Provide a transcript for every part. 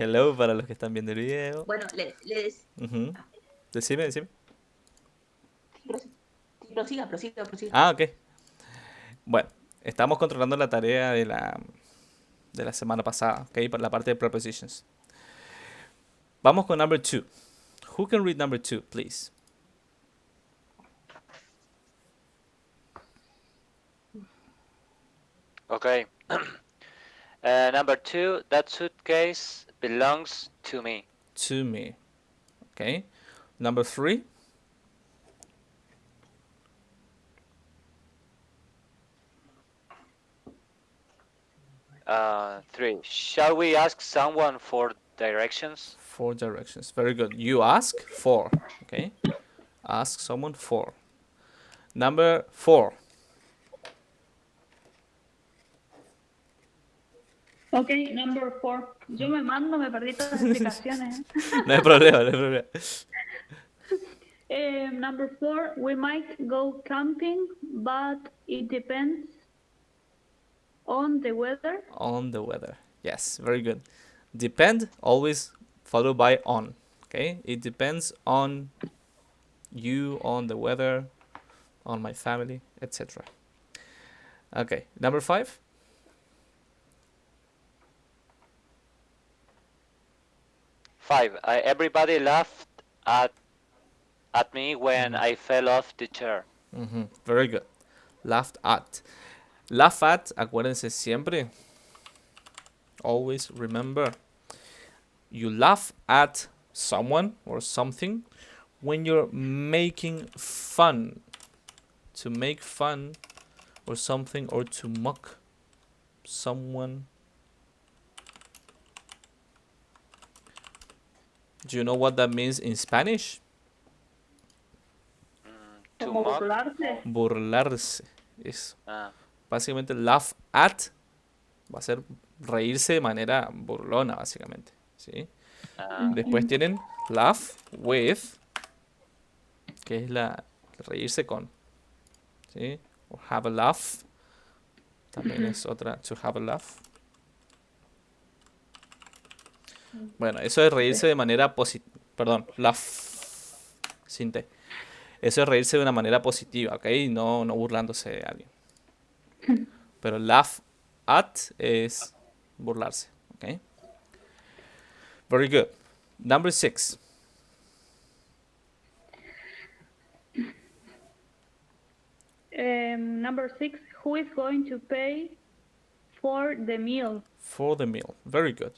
Hello para los que están viendo el video. Bueno, Ujú. Decime, decime. prosi- prosiga, prosiga, prosiga. Ah, ok. Bueno, estamos controlando la tarea de la semana pasada, ok, por la parte de prepositions. Vamos con number two. Who can read number two, please? Okay. Number two, that suitcase belongs to me. To me. Okay. Number three. Three, shall we ask someone for directions? Four directions. Very good. You ask for. Okay. Ask someone for. Number four. Ok, number 4. Yo me mando, me perdí todas las explicaciones. No hay problema, no hay problema. Number 4, we might go camping, but it depends on the weather. On the weather. Yes, very good. Depend, always followed by on. Okay. It depends on you, on the weather, on my family, etc. Okay. Number five. Five, everybody laughed at me when I fell off the chair. Very good. Laughed at. Laugh at, acuérdense siempre. Always remember. You laugh at someone or something when you're making fun. To make fun or something, or to mock someone. Do you know what that means in Spanish? To Como mock. burlarse. Burlarse. Es Ah, básicamente laugh at. Va a ser reírse de manera burlona, básicamente. ¿Sí? Después tienen laugh with, que es la reírse con. ¿Sí? O have a laugh. También es otra, to have a laugh. Bueno, eso es reírse de manera positiva. Perdón, laugh. Sin T. Eso es reírse de una manera positiva, ¿ok? No, no burlándose de alguien. Pero laugh at es burlarse, ¿ok? Very good. Number 6. Number 6, who is going to pay for the meal? For the meal. Very good.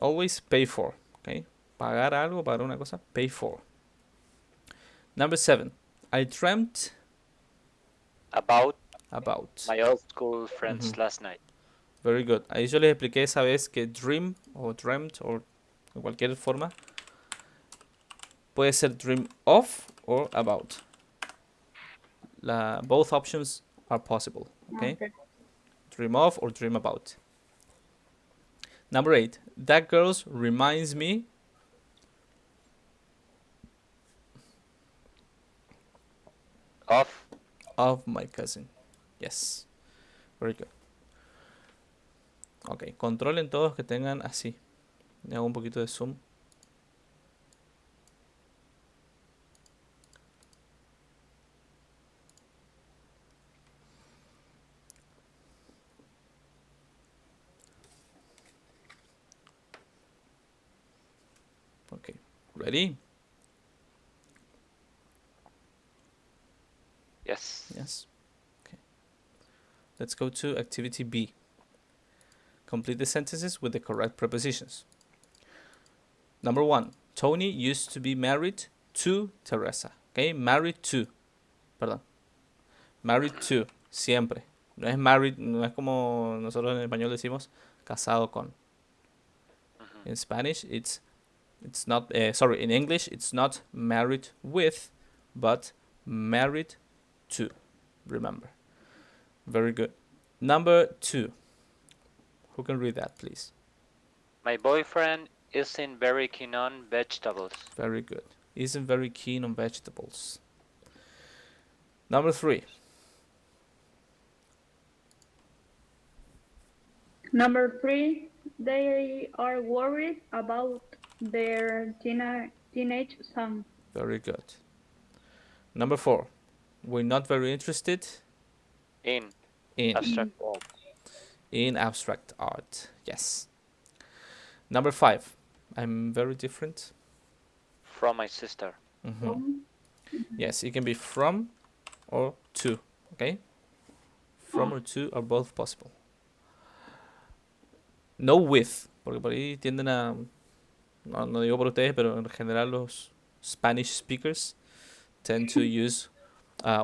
Always pay for, ¿ok? Pagar algo, pagar una cosa, pay for. Number 7. I dreamt about about. my old school friends last night. Very good. Ahí yo les expliqué esa vez que dream o dreamt o de cualquier forma puede ser dream of or about. Both options are possible. Okay? Okay. Dream of or dream about. Number 8. That girl reminds me of my cousin. Yes. Very good. Ok, controlen todos que tengan así. Le hago un poquito de zoom. Ok, ready? Yes. Yes. Okay. Let's go to activity B. Complete the sentences with the correct prepositions. Number 1. Tony used to be married to Teresa. Okay, married to. Perdón. Married to. Siempre. No es married, no es como nosotros en español decimos casado con. In Spanish, it's not. Sorry, in English, it's not married with, but married to. Remember. Very good. Number 2. Who can read that, please? My boyfriend isn't very keen on vegetables. Very good. Isn't very keen on vegetables. Number 3. Number 3, they are worried about their teenage son. Very good. Number 4. We're not very interested In in abstract art. abstract art. Yes. Number 5. I'm very different. From my sister. From Yes, it can be from or to. Okay? From or to are both possible. No with, porque por ahí tienden a. No digo por ustedes, pero en general los Spanish speakers tend to use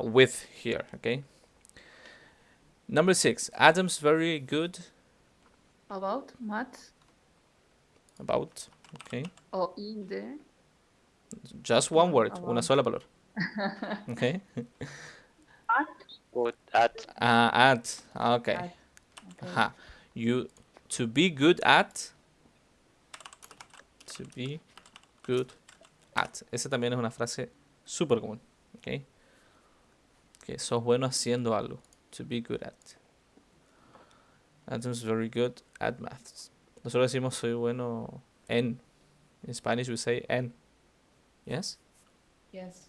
with here. Okay? Number 6. Adam's very good About maths about. Okay? or in the. Just one Or word, about. una sola palabra. Okay? Good at. At. Okay. At. Okay. Ajá. You to be good at. To be good at. Esa también es una frase súper común. Okay? Que sos bueno haciendo algo. To be good at. Adam's very good at maths. Nosotros decimos soy bueno en. In Spanish we say en. Yes? Yes.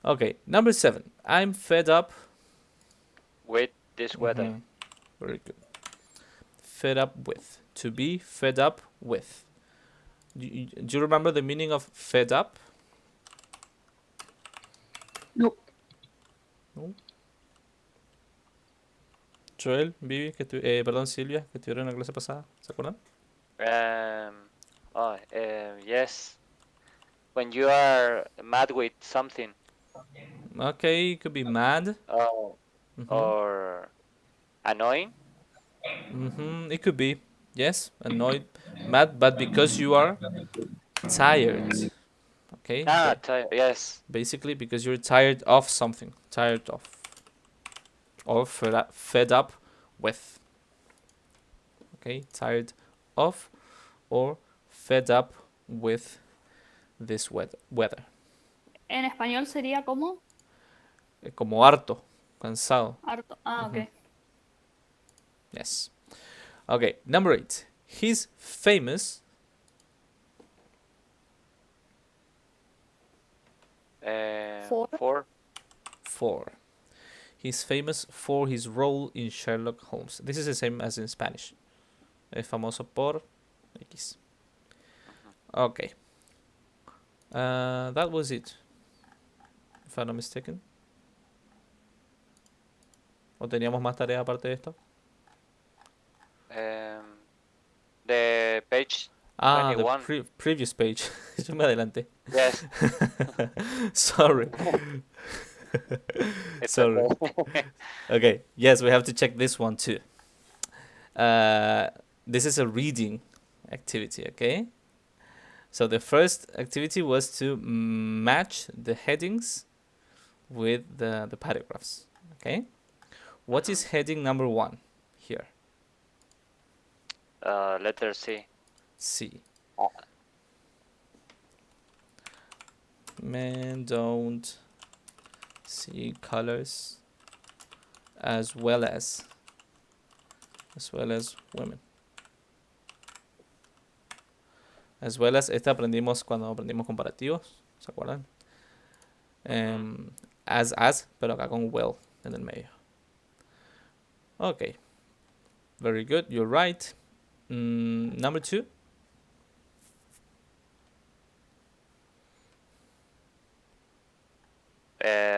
Okay, number 7. I'm fed up. With this weather. Very good. Fed up with. To be fed up with. Do you remember the meaning of fed up? No. No. Joel, Vivi, perdón, Silvia, que estuvieron en la clase pasada, ¿se acuerdan? Yes. When you are mad with something. Okay, it could be mad. Or annoying. It could be, yes, annoyed, mad, but because you are tired. Okay. Yes. Basically, because you're tired of something, tired of, or fed up with. Okay, tired of, or fed up with this weather. En español sería como Como harto, cansado. harto. Ok. Yes. Okay, number 8. He's famous. For. He's famous for his role in Sherlock Holmes. This is the same as in Spanish. Es famoso por X. Okay. That was it. If I'm not mistaken. ¿O teníamos más tareas aparte de esto? The page Ah, 21. the previous page. Yo me adelanté. Yes. Sorry. It's Sorry. Okay. Yes, we have to check this one too. This is a reading activity, okay? So the first activity was to match the headings with the paragraphs, okay? What is heading number 1 here? Letter C. C. Men don't see colors as well as women. As well as, esta aprendimos cuando aprendimos comparativos, ¿se acuerdan? As, pero acá con well en el medio. Okay. Very good, you're right. Number 2.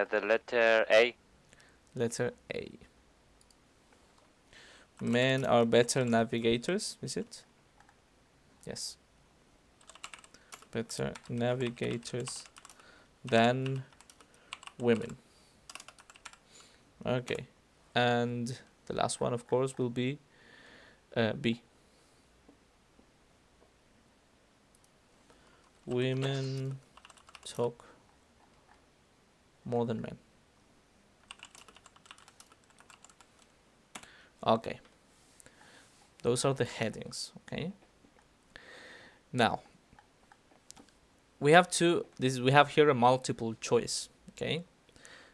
The letter A. Letter A. Men are better navigators, is it? Yes. Better navigators than women. Okay. And the last one, of course, will be B. Women talk more than men. Okay. Those are the headings, okay? Now, we have here a multiple choice, okay?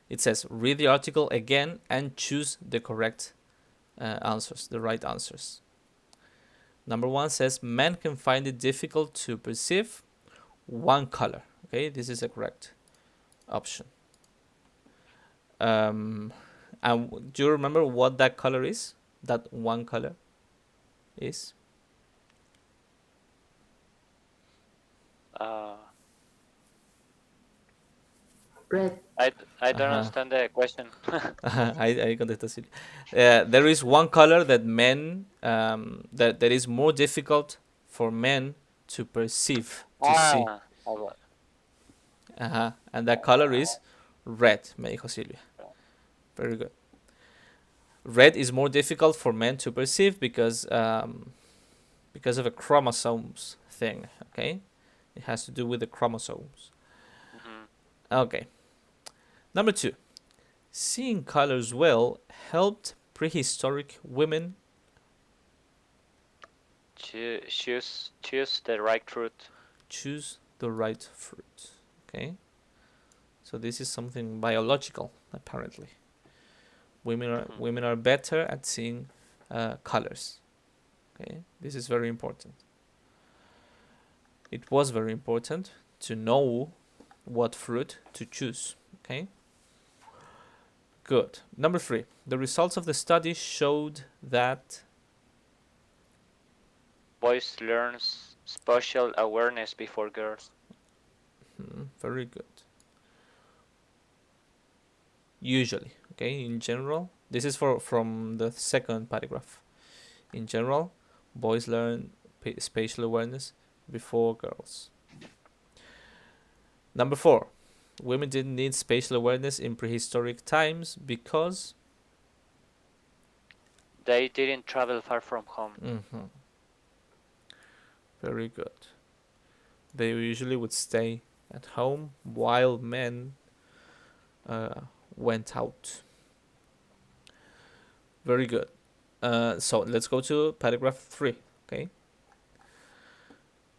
It says read the article again and choose the correct answers, the right answers. Number 1 says men can find it difficult to perceive one color. Okay, this is a correct option. And do you remember what that color is? That one color is? Red. I don't understand the question. Ahí contesta Silvia. There is one color that men that is more difficult for men to perceive, to see. And that color is red, me dijo Silvia. Very good. Red is more difficult for men to perceive because of a chromosomes thing. Okay, it has to do with the chromosomes. Okay. Number 2, seeing colors well helped prehistoric women choose the right fruit. choose the right fruit. Okay, so this is something biological, apparently. Women are better at seeing colors. Okay, this is very important. It was very important to know what fruit to choose. Okay, good. Number 3, the results of the study showed that boys learn spatial awareness before girls. Very good. Usually, okay, in general, this is from the second paragraph. In general, boys learn spatial awareness before girls. Number 4, women didn't need spatial awareness in prehistoric times because they didn't travel far from home. Very good. They usually would stay at home while men went out. Very good. So let's go to paragraph 3. Okay.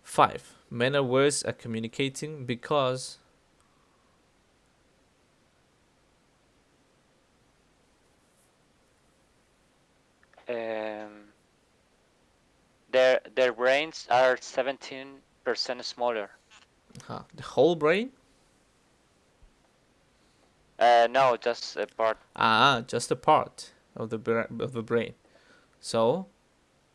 5, men are worse at communicating because their brains are 17% smaller. The whole brain? No, just a part. Just a part of the brain. So,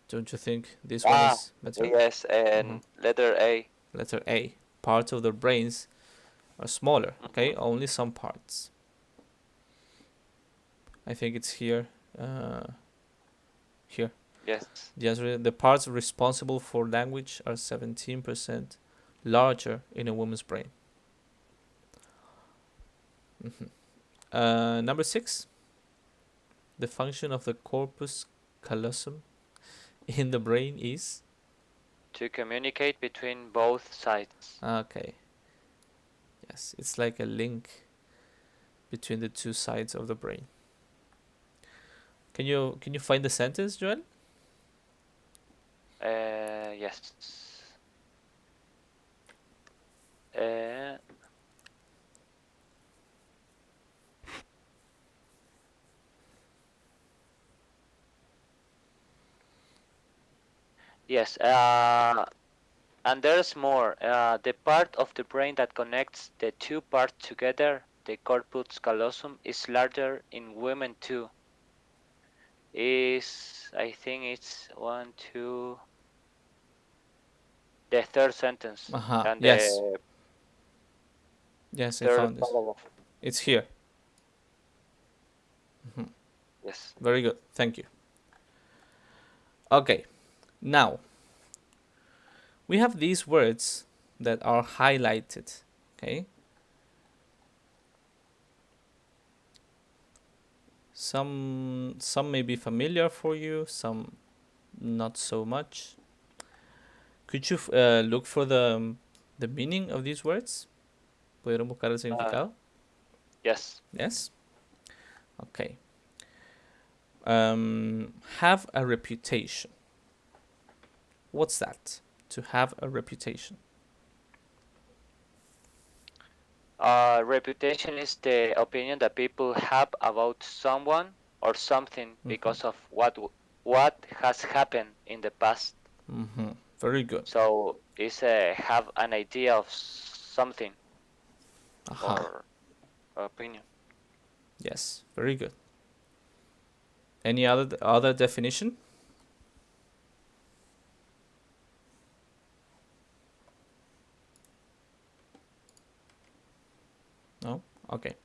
don't you think this one is better? Yes, and letter A. Letter A. Parts of their brains are smaller. Okay, only some parts. I think it's here. Here. Yes. The parts responsible for language are 17% larger in a woman's brain. Number 6, the function of the corpus callosum in the brain is to communicate between both sides. Okay. Yes, it's like a link between the two sides of the brain. Can you find the sentence, Joel? Yes. Yes. And there's more. The part of the brain that connects the two parts together, the corpus callosum, is larger in women too. I think it's 1, 2. The third sentence. And Yes. Yes, I found it. It's here. Yes. Very good. Thank you. Okay. Now, we have these words that are highlighted. Okay. Some may be familiar for you, some not so much. Could you look for the meaning of these words? ¿Pudieron buscar el significado? Yes. Yes. Okay. Have a reputation. What's that? To have a reputation. Reputation is the opinion that people have about someone or something because of what has happened in the past. Very good. So it's have an idea of something Aha. or opinion. Yes, very good. Any other definition? No? Okay.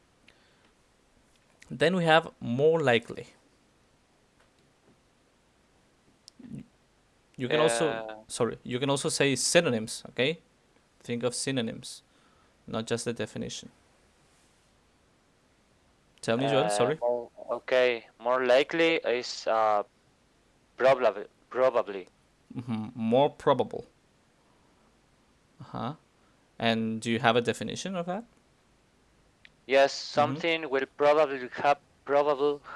Then we have more likely. You can also, Uh, sorry, you can also say synonyms, okay? Think of synonyms, not just the definition. Tell me, Joel, sorry. more likely is probably. More probable. Uh-huh. And do you have a definition of that? Yes, Mm-hmm. something will probably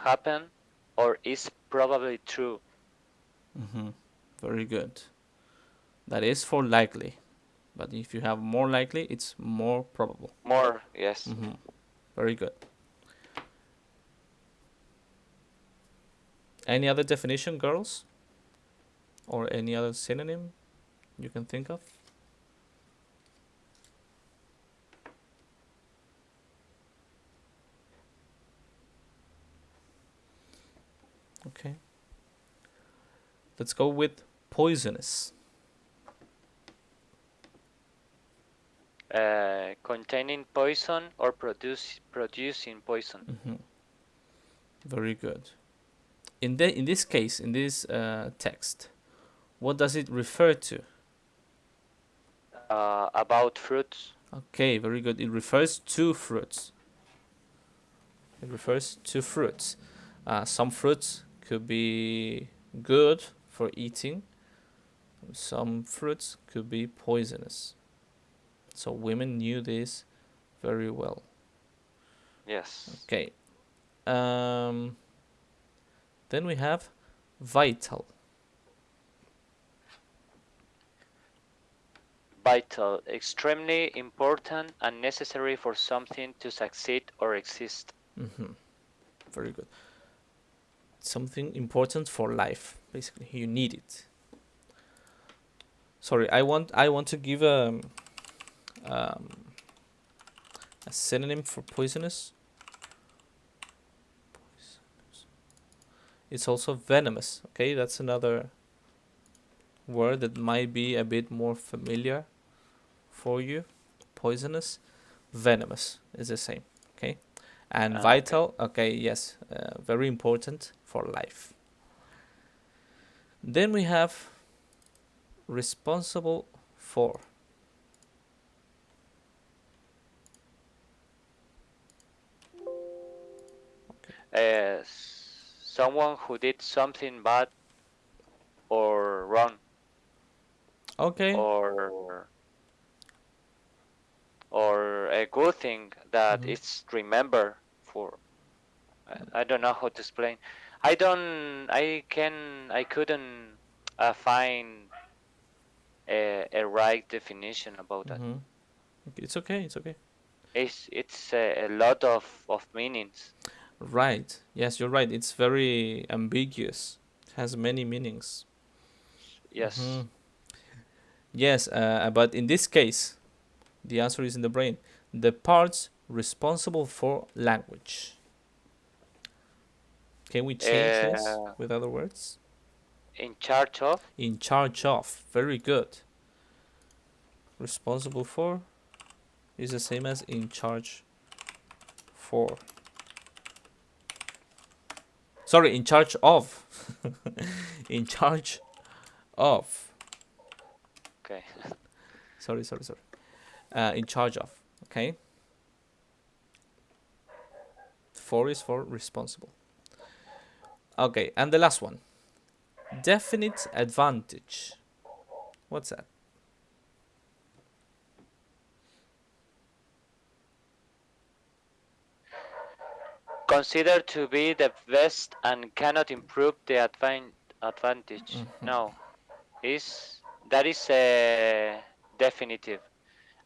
happen or is probably true. Very good. That is for likely. But if you have more likely, it's more probable. More, yes. Very good. Any other definition, girls? Or any other synonym you can think of? Okay. Let's go with poisonous. Containing poison or producing poison. Very good. In this case, in this text, what does it refer to? About fruits. Okay, very good. It refers to fruits. It refers to fruits. Some fruits could be good for eating. Some fruits could be poisonous. So women knew this very well. Yes. Okay. Then we have vital. Vital, extremely important and necessary for something to succeed or exist. Very good. Something important for life. Basically, you need it. Sorry, I want to give um, a synonym for poisonous. It's also venomous. Okay, that's another word that might be a bit more familiar for you. Poisonous, venomous is the same. Okay, and Okay. vital. Okay, yes, very important for life. Then we have responsible for. Someone who did something bad or wrong Okay. or a good thing that is remembered for. I don't know how to explain. I couldn't find a right definition about that. It's okay. It's okay. It's a lot of meanings. Right. Yes, you're right. It's very ambiguous. It has many meanings. Yes. Yes, but in this case, the answer is in the brain. The parts responsible for language. Can we change this Uh, with other words? in charge of. In charge of. Very good. Responsible for is the same as in charge for. Sorry, in charge of. In charge of. Okay. Sorry. In charge of. Okay. For is for responsible. Okay, and the last one. Definite advantage. What's that? Considered to be the best and cannot improve the advantage. No, is that is definitive.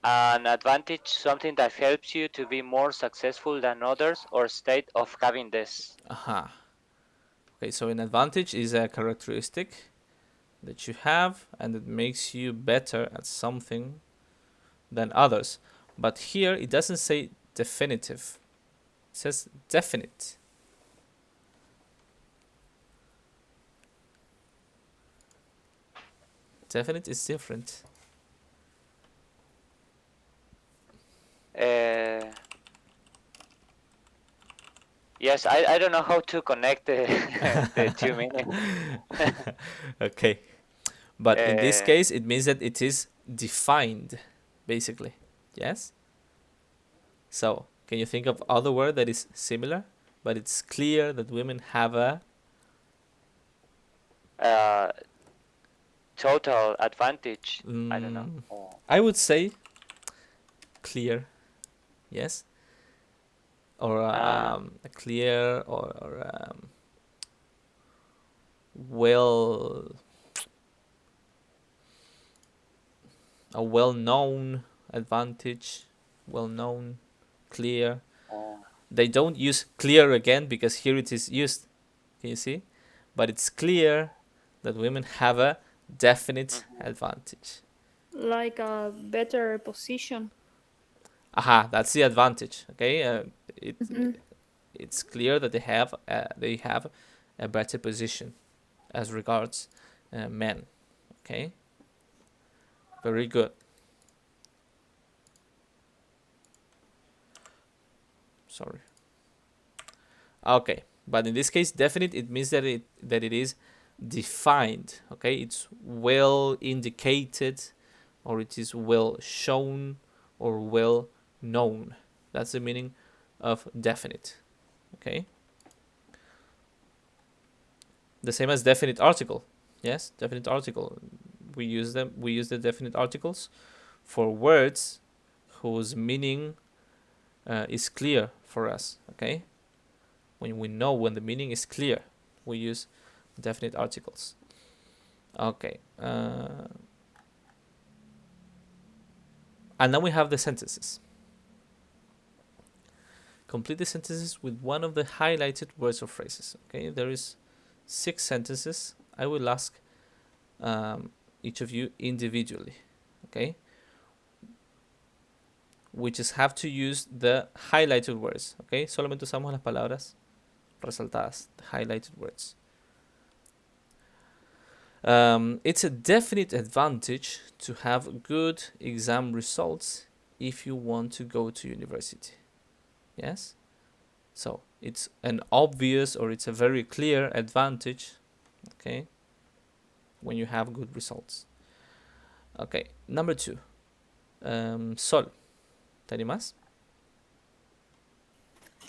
An advantage, something that helps you to be more successful than others, or state of having this. Aha. Okay, so an advantage is a characteristic that you have and that makes you better at something than others. But here it doesn't say definitive. It says definite. Definite is different. Yes, I don't know how to connect the two meanings. Okay. But in this Uh, case, it means that it is defined, basically. Yes? So, can you think of other word that is similar? But it's clear that women have a... total advantage. I don't know. I would say clear. Yes? Or a clear or well... a well-known advantage. Well-known, clear. They don't use clear again because here it is used. Can you see? But it's clear that women have a definite advantage. Like a better position. Aha, that's the advantage. Okay, Mhm. it's clear that they have a better position as regards men. Okay, very good. Sorry. Okay, but in this case, definite it means that it is defined. Okay, it's well indicated, or it is well shown, or well known. That's the meaning of definite. Okay. The same as definite article. Yes, definite article. We use them. We use the definite articles for words whose meaning is clear for us. Okay. When we know when the meaning is clear, we use definite articles. Okay. And now we have the sentences. Complete the sentences with one of the highlighted words or phrases. Okay, there is 6 sentences. I will ask each of you individually. Okay, we just have to use the highlighted words. Okay, solamente usamos las palabras resaltadas, the highlighted words. It's a definite advantage to have good exam results if you want to go to university. Yes? So it's an obvious or it's a very clear advantage, okay, when you have good results. Okay, number 2. Sol, ¿te animas?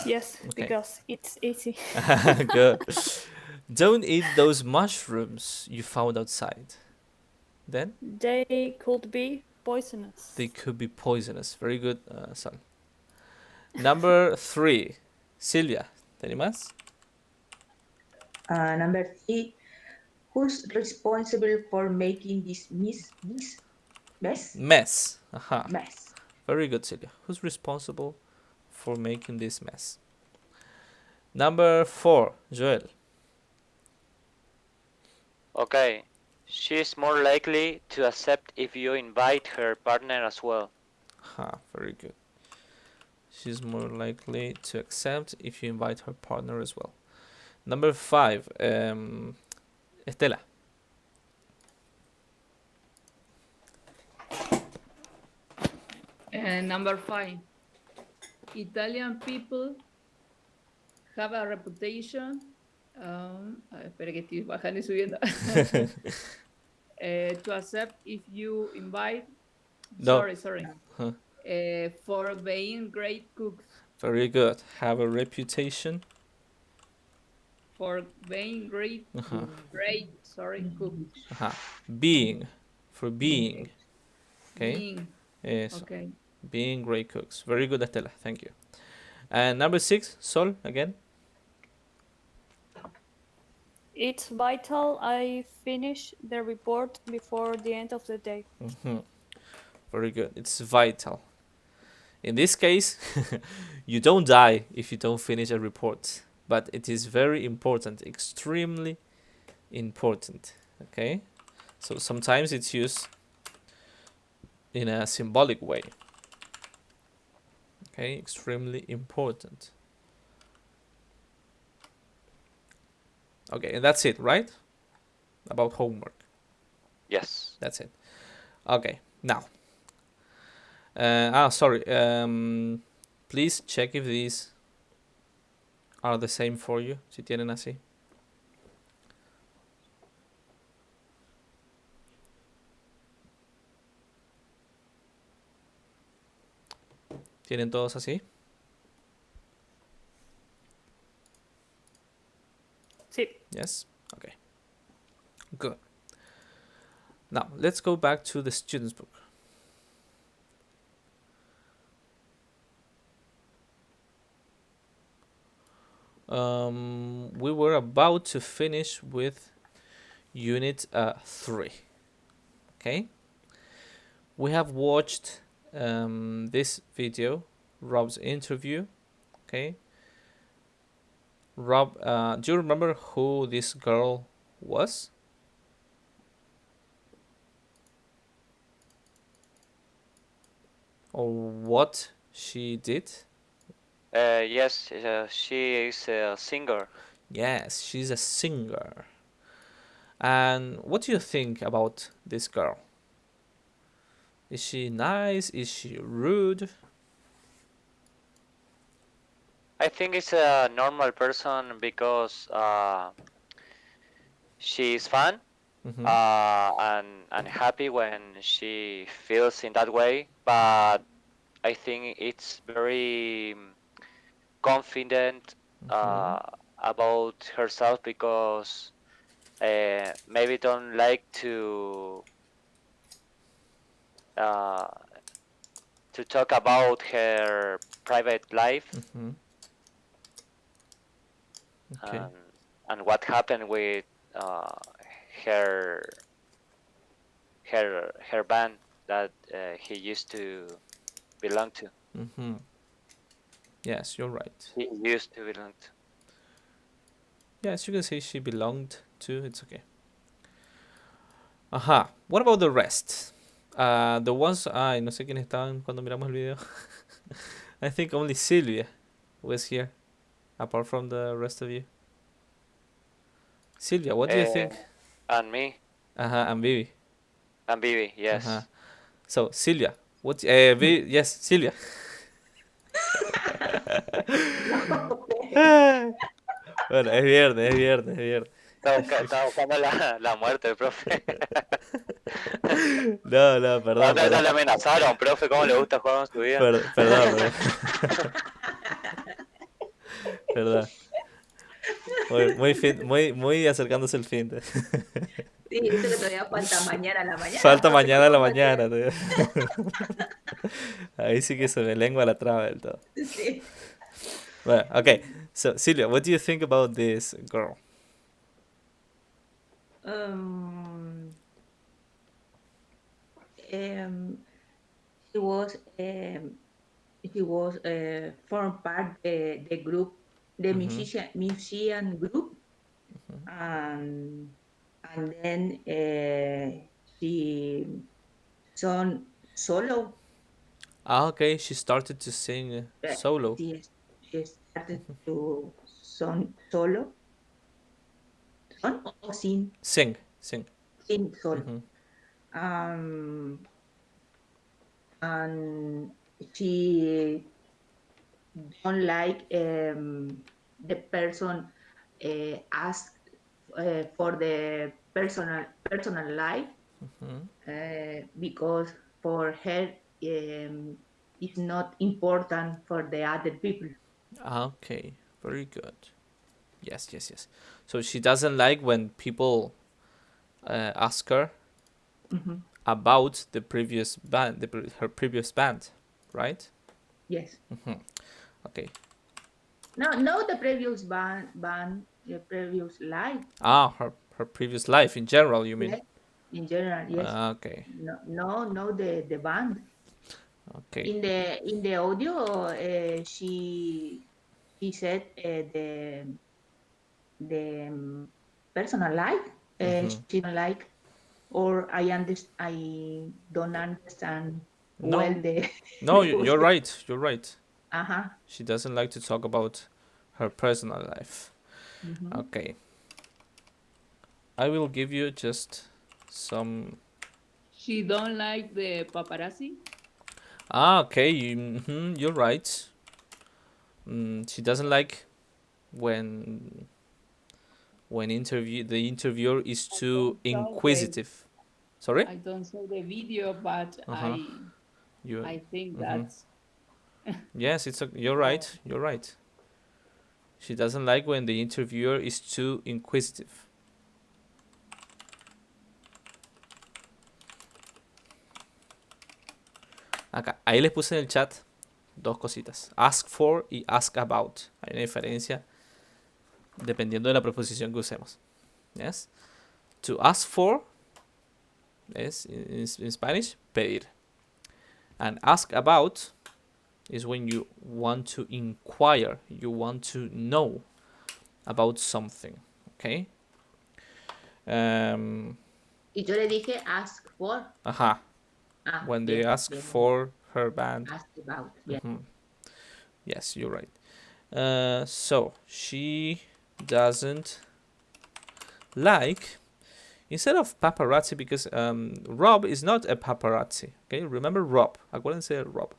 Yes, Okay. because it's easy. Good. Don't eat those mushrooms you found outside. Then? They could be poisonous. They could be poisonous. Very good, Sol. Number 3. Silvia, ¿te animas? Number 3, who's responsible for making this Mess. Aha. mess? Very good, Silvia. Who's responsible for making this mess? Number 4, Joel. Okay. She's more likely to accept if you invite her partner as well. Very good. She's more likely to accept if you invite her partner as well. Number 5, Estela. Number 5, Italian people have a reputation. Espera que estoy bajando y subiendo. To accept if you invite. No. Sorry. Huh. For being great cooks. Very good. Have a reputation. For being great cooks. Being. For being. Okay. Being. Eso. Okay. Being great cooks. Very good, Estela. Thank you. And number 6, Sol, again. It's vital I finish the report before the end of the day. Very good. It's vital. In this case, you don't die if you don't finish a report. But it is very important. Extremely important. Okay? So sometimes it's used in a symbolic way. Okay, extremely important. Okay, and that's it, right? About homework. Yes. That's it. Okay, now. Sorry. Please check if these are the same for you. Si tienen así. ¿Tienen todos así? Sí. Yes? Okay. Good. Now, let's go back to the student's book. We were about to finish with Unit 3. Okay? We have watched this video, Rob's interview. Okay? Rob, do you remember who this girl was? Or what she did? Yes, she is a singer. Yes, she's a singer. And what do you think about this girl? Is she nice? Is she rude? I think it's a normal person because she is fun Mm-hmm. and happy when she feels in that way. But I think it's very confident Mm-hmm. uh, about herself because maybe don't like uh, to talk about her private life Mm-hmm. Okay. and and what happened with uh, her her band that he used to belong to. Mm-hmm. Yes, you're right. He used to belong to. Yes, you can say she belonged to. It's okay. Ajá. What about the rest? The ones. Ay, no sé quiénes estaban cuando miramos el video. I think only Silvia was here, apart from the rest of you. Silvia, what do you Uh, think? and me And Vivi. and Bibi, Uh-huh. yes. So, Silvia, what? Yes, Silvia. Bueno, es viernes, es viernes, es viernes. Estaba buscando la muerte, profe. No, no, La perdón, otra vez perdón. le amenazaron, profe, ¿cómo le gusta jugar con su vida? Perdón, perdón. Perdón. Muy acercándose el fin. Sí, eso que todavía falta mañana a la mañana, Falta profe, mañana a la ¿cómo va a ser? mañana. Ahí sí que se me lengua la traba del todo. Sí. Well, okay. So, Silvia, what do you think about this girl? Um, um, he was formed part the group, the Mm-hmm. musician group, and then she sung solo. Okay. She started to sing solo. She started to sing solo, song or Sing. sing solo. Mm-hmm. Um, and she don't like the person ask for the personal life Mm-hmm. because for her it's not important for the other people. Okay. Very good. Yes. So she doesn't like when people ask her Mhm. about the previous band, her previous band, right? Yes. Okay. No, the previous band, the previous life. Her previous life in general, you mean? Yes. In general, yes. Okay. No, the band. Okay. In the audio, she said the personal life Mm-hmm. she don't like. or I don't understand well No, the no, the you're question. right. You're right. Uh-huh. She doesn't like to talk about her personal life. Mhm. Okay. I will give you just some. She don't like the paparazzi. Okay, you're right. She doesn't like when the interviewer is I too don't saw the inquisitive. Sorry? I don't saw the video, but Uh-huh. You I think mm-hmm. that's Yes, you're oh, right. You're right. She doesn't like when the interviewer is too inquisitive. Acá, ahí les puse en el chat dos cositas. Ask for y ask about. Hay una diferencia dependiendo de la preposición que usemos. Yes? To ask for es in Spanish pedir. And ask about is when you want to inquire, you want to know about something. Okay? Y yo le dije ask for. Aha. When they Yes, ask yes. for her band. Ask about. Yeah. Yes, you're right. So she doesn't like, instead of paparazzi, because Rob is not a paparazzi. Okay, remember Rob. Acuérdense de Rob.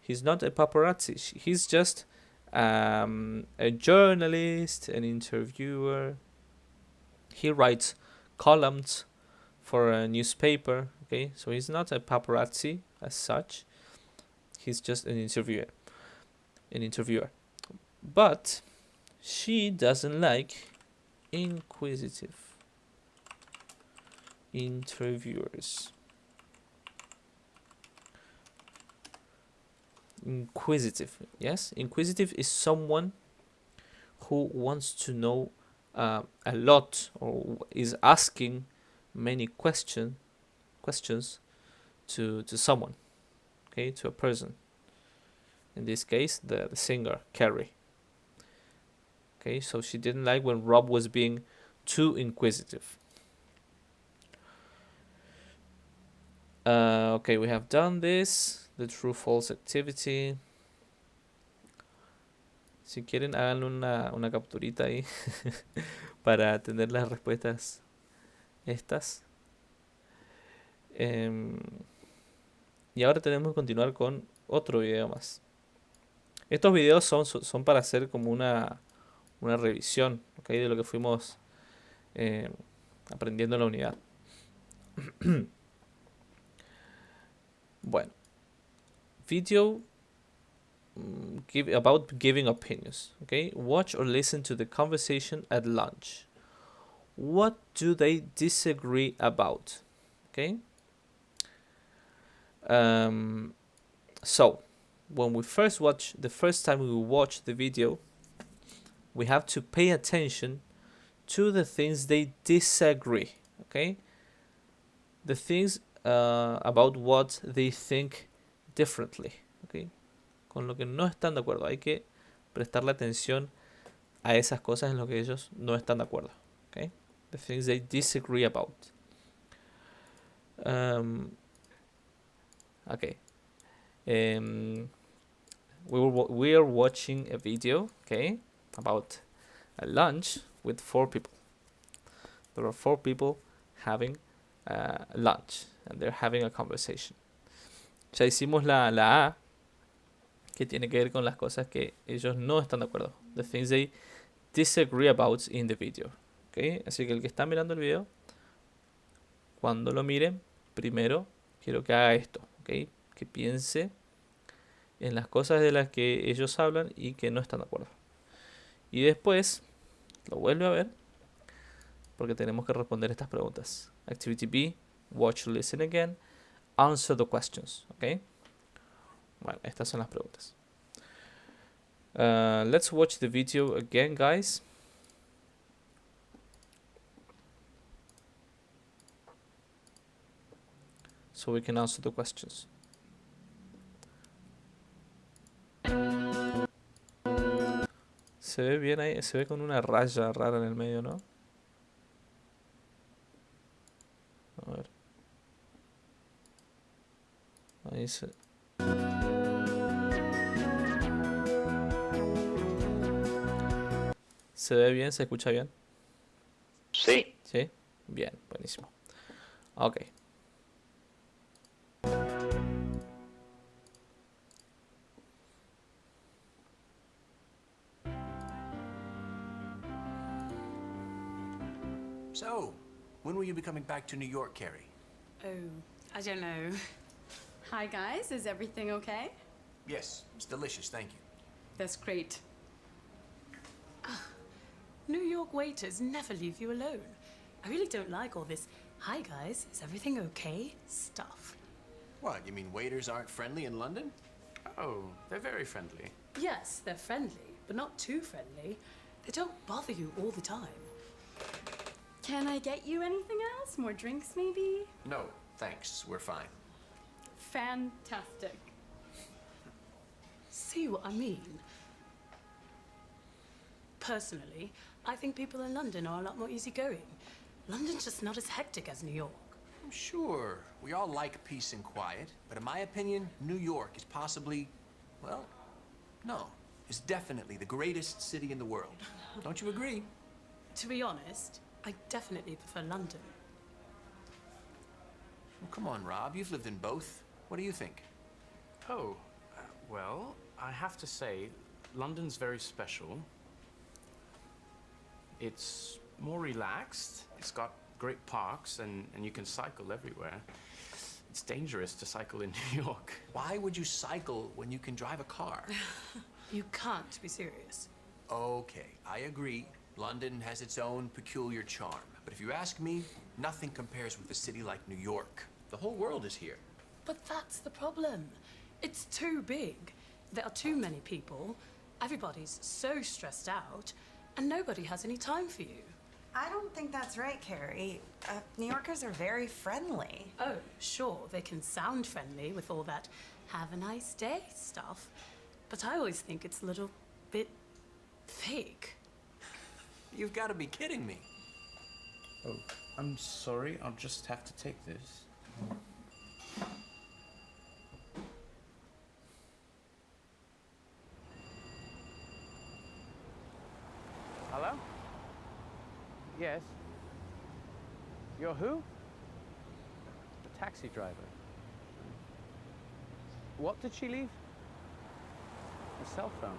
He's not a paparazzi. He's just a journalist, an interviewer. He writes columns for a newspaper. Okay, so he's not a paparazzi as such. He's just an interviewer. But she doesn't like inquisitive interviewers. Inquisitive, yes? Inquisitive is someone who wants to know a lot, or is asking many questions to someone, okay, to a person. In this case, the singer, Carrie. Okay, so she didn't like when Rob was being too inquisitive. Okay, we have done this. The true false activity. Si quieren, hagan una capturita ahí para tener las respuestas estas. Y ahora tenemos que continuar con otro video más. Estos videos son para hacer como una revisión, ¿okay? De lo que fuimos aprendiendo en la unidad. Bueno, video about giving opinions. Okay, watch or listen to the conversation at lunch. What do they disagree about? Okay. So, when we the first time we watch the video, we have to pay attention to the things they disagree. Okay, the things about what they think differently. Okay, con lo que no están de acuerdo. Hay que prestarle atención a esas cosas en lo que ellos no están de acuerdo. Okay, the things they disagree about. Okay. We are watching a video, okay, about a lunch with 4 people. There are 4 people having lunch and they're having a conversation. Ya hicimos la A, que tiene que ver con las cosas que ellos no están de acuerdo. The things they disagree about in the video. Okay, así que el que está mirando el video, cuando lo mire, primero quiero que haga esto, okay, que piense en las cosas de las que ellos hablan y que no están de acuerdo. Y después lo vuelve a ver porque tenemos que responder estas preguntas. Activity B, watch, listen again, answer the questions, okay? Bueno, estas son las preguntas. Let's watch the video again, guys. So we can answer the questions. Se ve bien ahí, se ve con una raya rara en el medio, ¿no? Ahí se... ¿Se ve bien? ¿Se escucha bien? Sí. ¿Sí? Bien, buenísimo. Ok. So, when will you be coming back to New York, Carrie? Oh, I don't know. Hi, guys. Is everything okay? Yes, it's delicious, thank you. That's great. New York waiters never leave you alone. I really don't like all this, hi, guys, is everything okay stuff. What, you mean waiters aren't friendly in London? Oh, they're very friendly. Yes, they're friendly, but not too friendly. They don't bother you all the time. Can I get you anything else? More drinks, maybe? No, thanks, we're fine. Fantastic. See what I mean? Personally, I think people in London are a lot more easygoing. London's just not as hectic as New York. Sure, we all like peace and quiet, but in my opinion, New York is possibly, well, no, is definitely the greatest city in the world. Don't you agree? To be honest, I definitely prefer London. Well, come on, Rob, you've lived in both. What do you think? Oh, well, I have to say, London's very special. It's more relaxed. It's got great parks, and you can cycle everywhere. It's dangerous to cycle in New York. Why would you cycle when you can drive a car? You can't be serious. Okay, I agree. London has its own peculiar charm. But if you ask me, nothing compares with a city like New York. The whole world is here. But that's the problem. It's too big. There are too many people. Everybody's so stressed out, and nobody has any time for you. I don't think that's right, Carrie. New Yorkers are very friendly. Oh, sure, they can sound friendly with all that have a nice day stuff, but I always think it's a little bit fake. You've got to be kidding me. Oh, I'm sorry. I'll just have to take this. Hello? Yes. You're who? The taxi driver. What did she leave? A cell phone.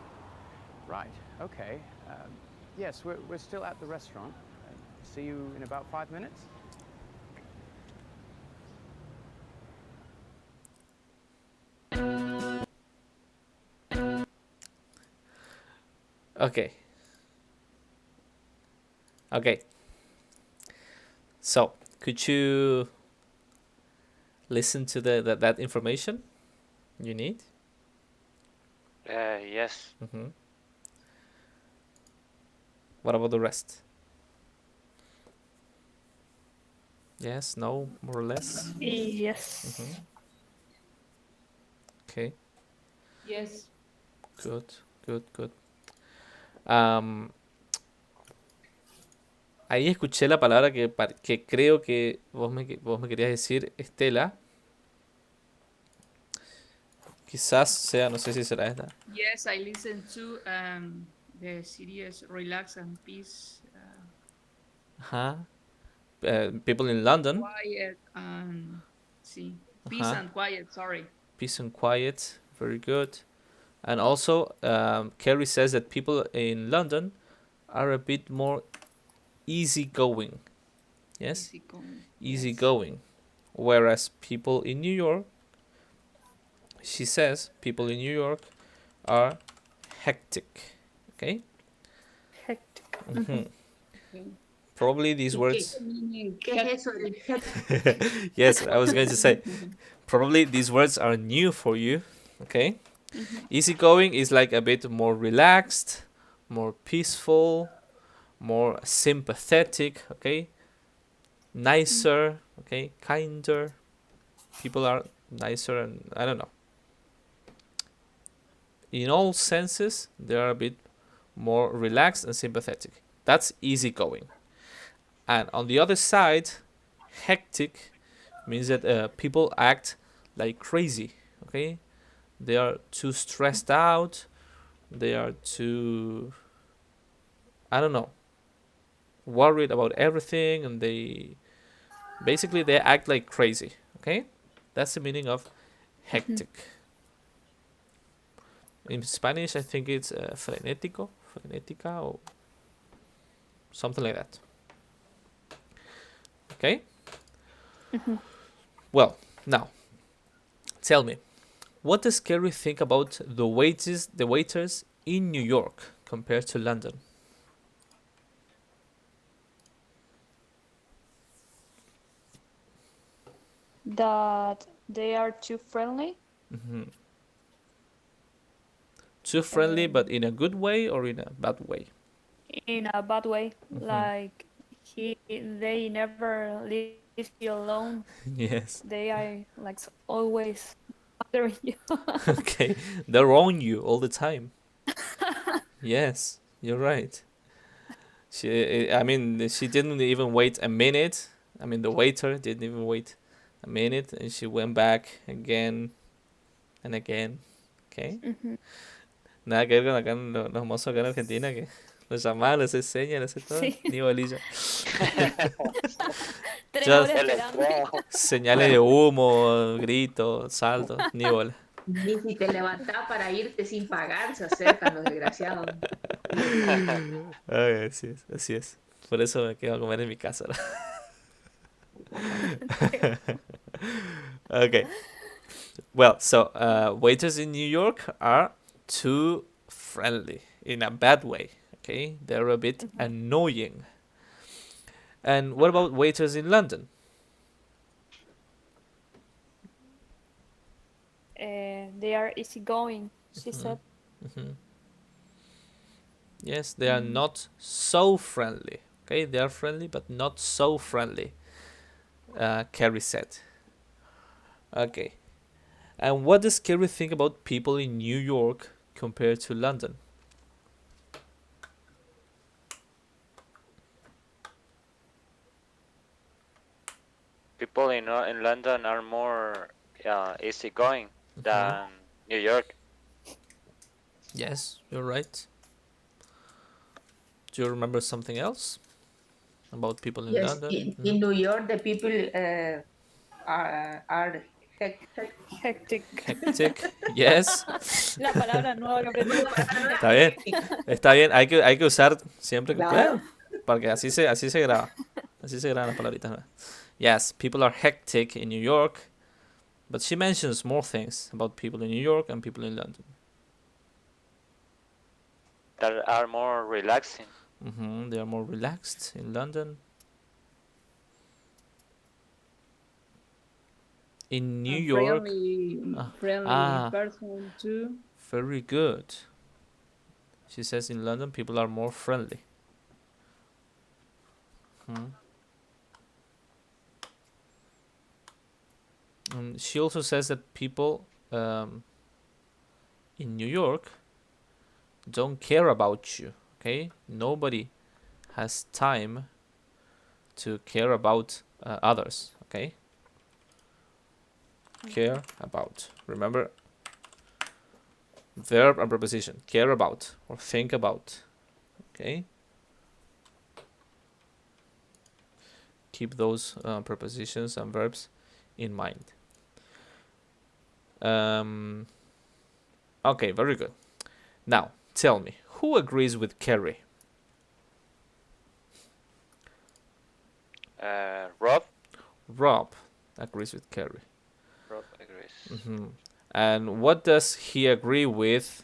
Right, okay. Yes, we're still at the restaurant. See you in about 5 minutes. Okay. Okay. So, could you listen to that information you need? Yes. Mm-hmm. What about the rest? Yes, no, more or less? Yes. Mm-hmm. Okay, Yes. good, good, good. Ahí escuché la palabra que creo que vos me querías decir, Estela. Quizás sea, no sé si será esta. Yes, I listened to the series Relax and Peace. Ajá. People in London. Quiet and see. Peace Uh-huh. and quiet, sorry. Peace and quiet, very good. And also, Kerry says that people in London are a bit more easygoing. Yes? Easygoing. Whereas people in New York, she says, people in New York are hectic. Okay? Hectic. Mhm. Probably these words. ¿Qué es eso del head? Yes, I was going to say. Probably these words are new for you. Okay? Easygoing is like a bit more relaxed, more peaceful, more sympathetic. Okay? Nicer. Okay? Kinder. People are nicer, and I don't know. In all senses, they are a bit more relaxed and sympathetic. That's easygoing. And on the other side, hectic means that people act like crazy. Okay, they are too stressed out. They are too, I don't know, worried about everything, and they basically they act like crazy. Okay, that's the meaning of hectic. In Spanish, I think it's frenético, frenética, or something like that. Okay. Well, now tell me, what does Kerry think about the waiters in New York compared to London? That they are too friendly. Hmm. Too friendly, but Um, in a good way or in a bad way? in a bad way. Hmm. Like they never leave you alone. Yes. They are like always bothering you. Okay. They're on you all the time. Yes, you're right. I mean, she didn't even wait a minute. I mean, the waiter didn't even wait a minute, and she went back again and again. Okay. Ujú. Nada que ver con acá los mozos acá en Argentina que los llamaban, les hace señas, les hace todo. Sí. Ni bolilla. 3 horas Just esperando. señales de humo, gritos, saltos, ni bola. Ni si te levantás para irte sin pagar, se acercan los desgraciados. Ay, así es, así es. Por eso me quedo a comer en mi casa. Okay. Well, so waiters in New York are too friendly in a bad way. Okay, they're a bit annoying. And what about waiters in London? They are easygoing, she said. Hmm. Yes, they are not so friendly. Okay, they are friendly, but not so friendly. Carrie said. Okay. And what does Carrie think about people in New York compared to London? People in London are more easygoing than New York. Yes, you're right. Do you remember something else about people in Yes, London? in New York, the people are Hectic. Hectic. Yes. La palabra nueva que aprendí. Está bien. Está bien. Hay que usar siempre que Claro. pueda. Porque así se graba. Así se graban las palabritas nuevas. Yes, people are hectic in New York. But she mentions more things about people in New York and people in London. That are more relaxing. They are more relaxed in London. In New York. Friendly person too. Very good. She says in London people are more friendly. And she also says that people in New York don't care about you. Okay, nobody has time to care about others. Okay, care about. Remember, verb and preposition. Care about or think about. Okay. Keep those prepositions and verbs in mind. Okay, very good. Now, tell me, who agrees with Kerry? Rob? Rob agrees with Kerry. Rob agrees. And what does he agree with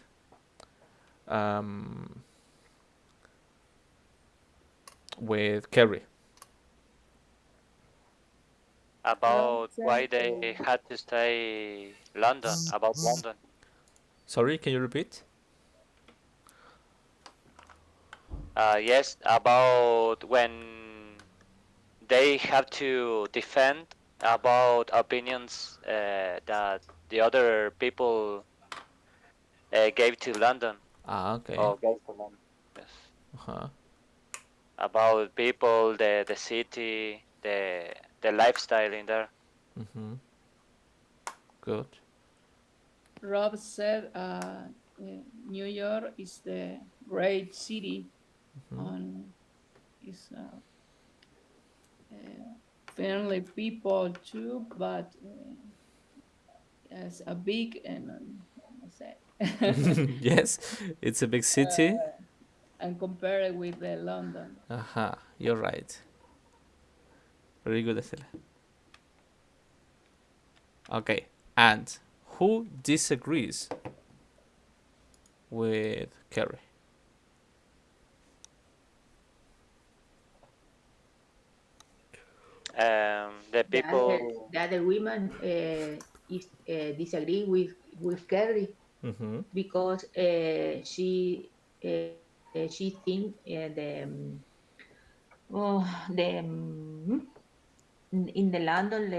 Kerry? About why they had to stay London, about London. Sorry, can you repeat? Yes, about when they have to defend about opinions that the other people gave to London. Okay. Or gave to London. Yes. Uh-huh. About people, the city, the lifestyle in there. Good. Rob said New York is the great city on is friendly people too, but as a big and I say Yes, it's a big city. and compare it with the London. You're right. Very good, Estela. Okay, and who disagrees with Kerry? The The other, people. the other women is disagree with Kerry Mm-hmm. because she think the in the London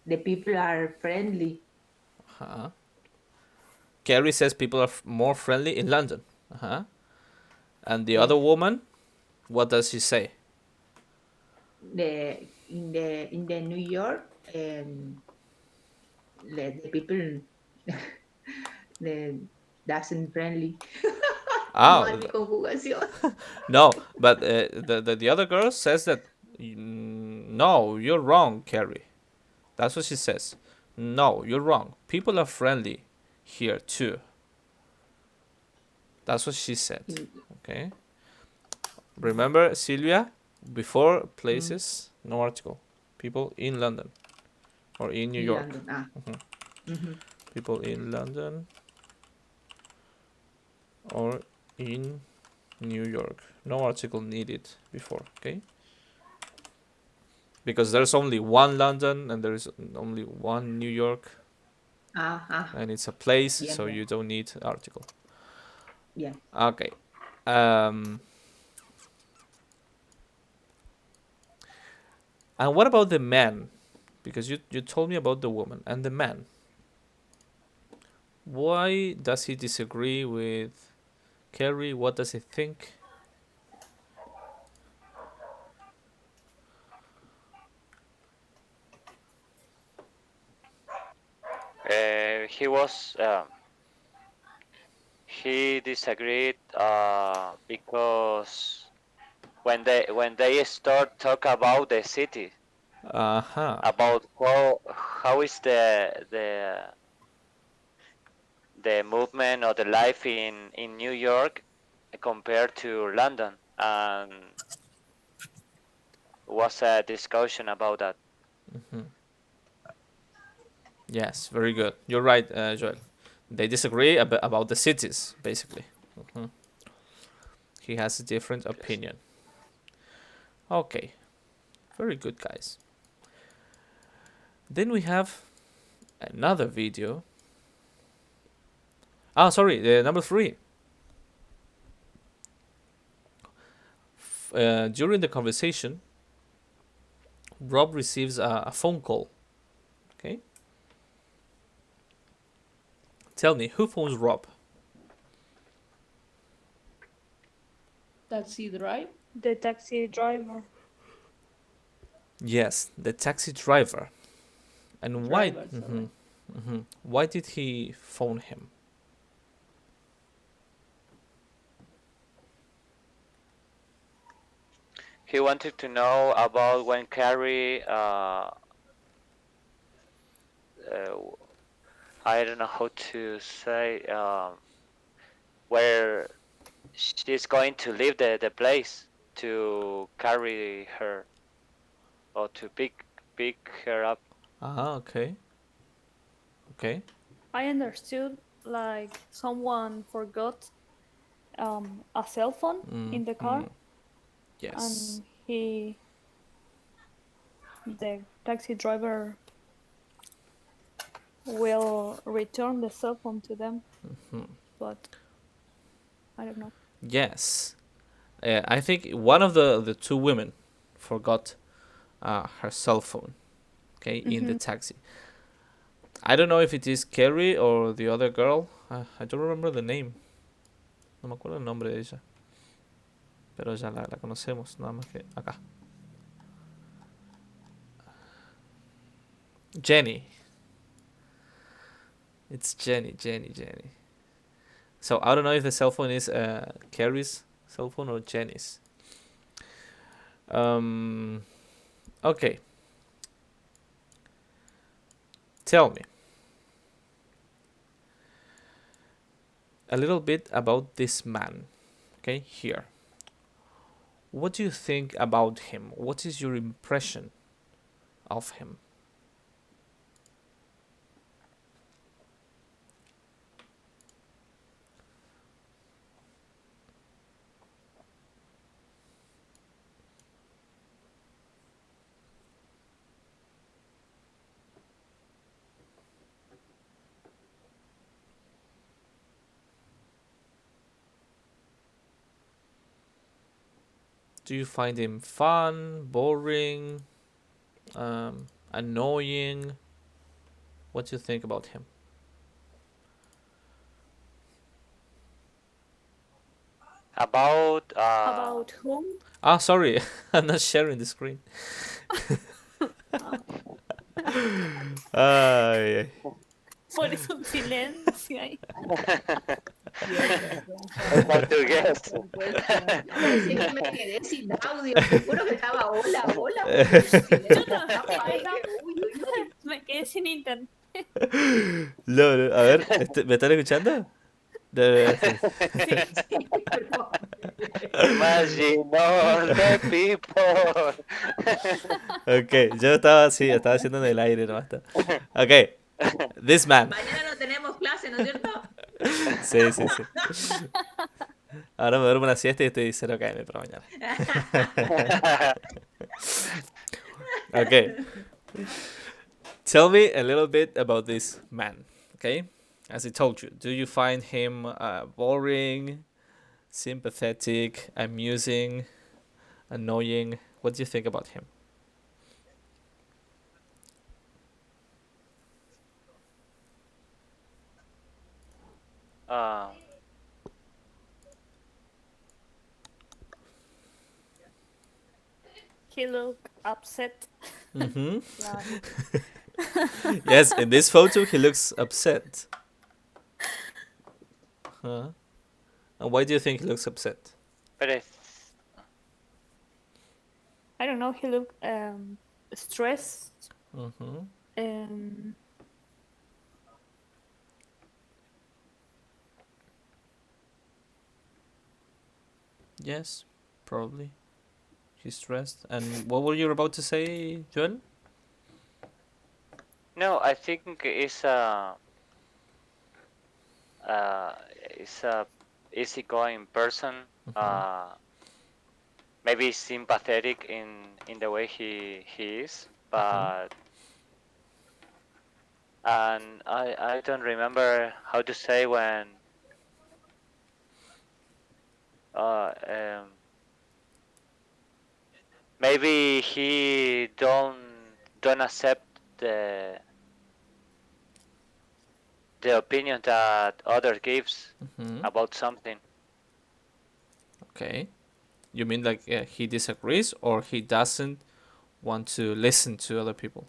the people are friendly. Uh-huh. Kerry says people are more friendly in London. Uh-huh. And the Yes, other woman, what does she say? in the New York the people the doesn't friendly. Oh, Mal mi conjugación. no, but the other girl says that no, you're wrong, Kerry. That's what she says. No, you're wrong. People are friendly here too. That's what she said. Okay. Remember, Sylvia, before places, no article. People in London or in New In York. London. Mhm. People in London or in New York. No article needed before, okay? Because there's only one London and there's only one New York and it's a place, Yeah, so yeah, you don't need article. yeah. Okay. And what about the man? Because you told me about the woman and the man. Why does he disagree with Kerry? What does he think? He was he disagreed because when they start talk about the city, Uh-huh. about how is the movement or the life in New York compared to London, and was a discussion about that. Yes, very good. You're right, Joel. They disagree about the cities, basically. Mhm. He has a different Yes. opinion. Okay, very good, guys. Then we have another video. Ah, sorry, number 3. During the conversation, Rob receives a phone call. Okay, tell me who phones Rob? Taxi drive. The taxi driver. Yes, the taxi driver. And why? Driver, sorry. Why did he phone him? He wanted to know about when Carrie, I don't know how to say, where she's going to leave the place to carry her or to pick her up. Ah, okay, okay. I understood like someone forgot a cell phone in the car, Yes. and the taxi driver will return the cell phone to them, but I don't know. Yes. I think one of the two women forgot her cell phone, okay, in the taxi. I don't know if it is Carrie or the other girl. I don't remember the name. No me acuerdo el nombre de ella. Pero ya la conocemos, nada más que acá. Jenny. It's Jenny. So I don't know if the cell phone is Carrie's cell phone or Jenny's. Okay. Tell me a little bit about this man. Okay, here. What do you think about him? What is your impression of him? Do you find him fun, boring, annoying? What do you think about him? About whom? Ah, sorry, I'm not sharing the screen. Ay, Por eso un silencio ahí. I have to guess. Pensé que me quedé sin audio, te juro que estaba hola. Me quedé sin internet. no, a ver, ¿me están escuchando? Imagine all the people. Ok, yo estaba haciendo en el aire nomás. Ok, this man. Mañana no tenemos clase, ¿no es cierto? Sí. Ahora me duermo una siesta y estoy 0 km por la mañana. Okay. Tell me a little bit about this man, okay? As I told you, do you find him boring, sympathetic, amusing, annoying? What do you think about him? He looked upset. Mm-hmm. Like... Yes, in this photo he looks upset. Huh? And why do you think he looks upset? I don't know. He looked stressed. Mm-hmm. Yes, probably. He's stressed. And what were you about to say, Joel? No, I think it's a easygoing person. Maybe sympathetic in the way he is, but and I don't remember how to say when maybe he don't accept the opinion that other gives about something. Okay. You mean like he disagrees or he doesn't want to listen to other people?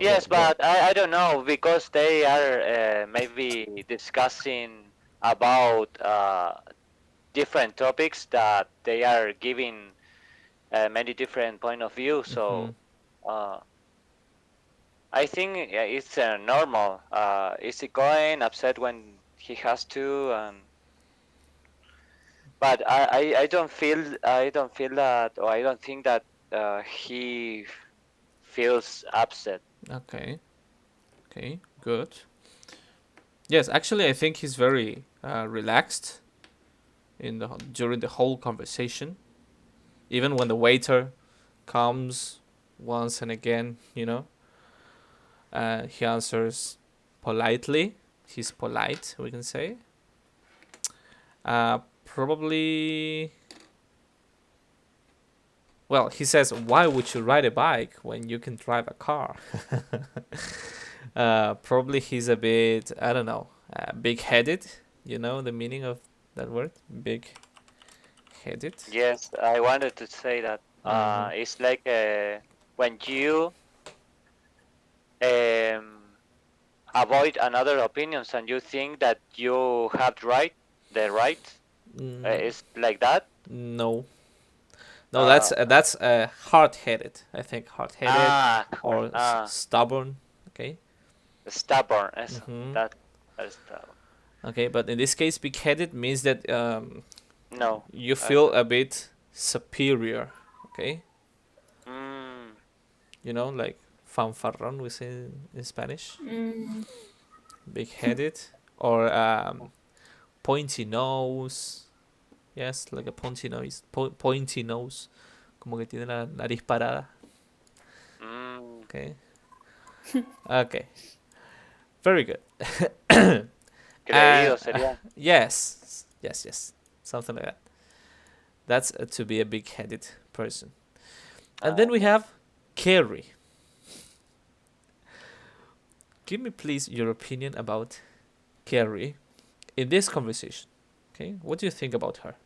Yes, but I don't know because they are maybe discussing about different topics that they are giving many different point of view. So I think it's normal. Easygoing, upset when he has to, but I don't feel that, or I don't think that he feels upset. Okay, good. Yes, actually, I think he's very relaxed during the whole conversation. Even when the waiter comes once and again, he answers politely. He's polite, we can say. Probably. Well, he says, "Why would you ride a bike when you can drive a car?" Probably he's a bit, I don't know, big-headed. You know the meaning of that word, big-headed. Yes, I wanted to say that. It's like when you avoid another opinions, and you think that you have the right. It's like that. No, no, Uh, that's hard-headed. I think hard-headed or ah, stubborn. Okay. stubborn. Eso. Mm-hmm. That is stubborn. Okay, but in this case, big-headed means that No. you feel a bit superior. Okay. Mm, You know, like fanfarrón we say in Spanish. Big-headed or pointy nose. Yes, like a pointy nose. Como que tiene la nariz parada. mm. Okay. Okay. Very good. Creído sería. Yes. Something like that. That's to be a big-headed person. And then we have Carrie. Give me, please, your opinion about Carrie in this conversation. Okay, what do you think about her?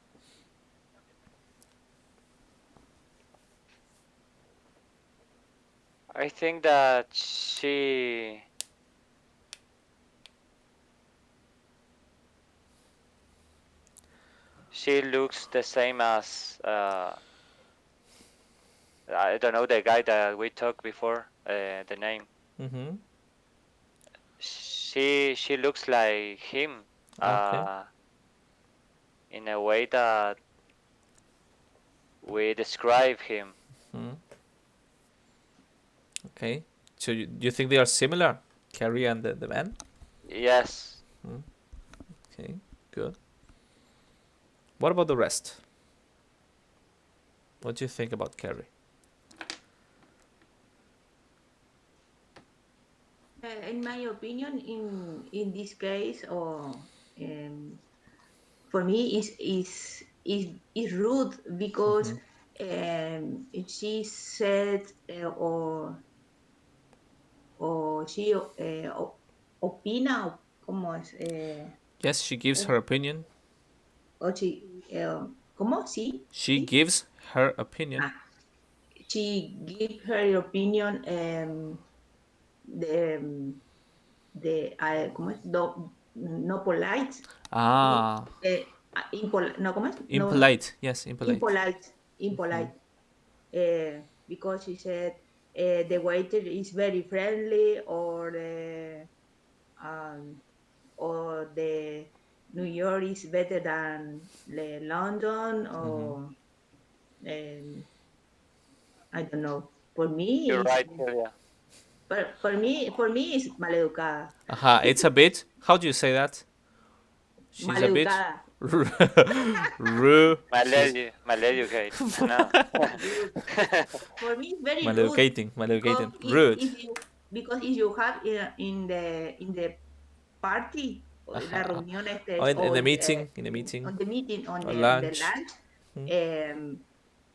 I think that she looks the same as I don't know the guy that we talked before. The name. Mm-hmm. She looks like him. Okay. In a way that we describe him. Mm. Okay. So you think they are similar, Carrie and the man? Yes. Okay. Good. What about the rest? What do you think about Carrie? In my opinion, in this case, or for me, is rude because she said or she opina, ¿cómo es? Yes, she gives her opinion. O she, ¿cómo? Sí. She ¿Sí? gives her opinion. She give her opinion. ¿Cómo es? No polite. Ah. No, ¿cómo es? Impolite. Yes, impolite. Impolite. Because she said the waiter is very friendly, or the New York is better than the London, or I don't know. For You're me, right, Julia. for me, is maleducada. It's a bit. How do you say that? She's a bit Maleducada. rude. Maleducate. No. For me, it's very rude. Maleducating. Rude. Because if you have in the party, or la reunión in the meeting, on the meeting, on or the lunch. lunch,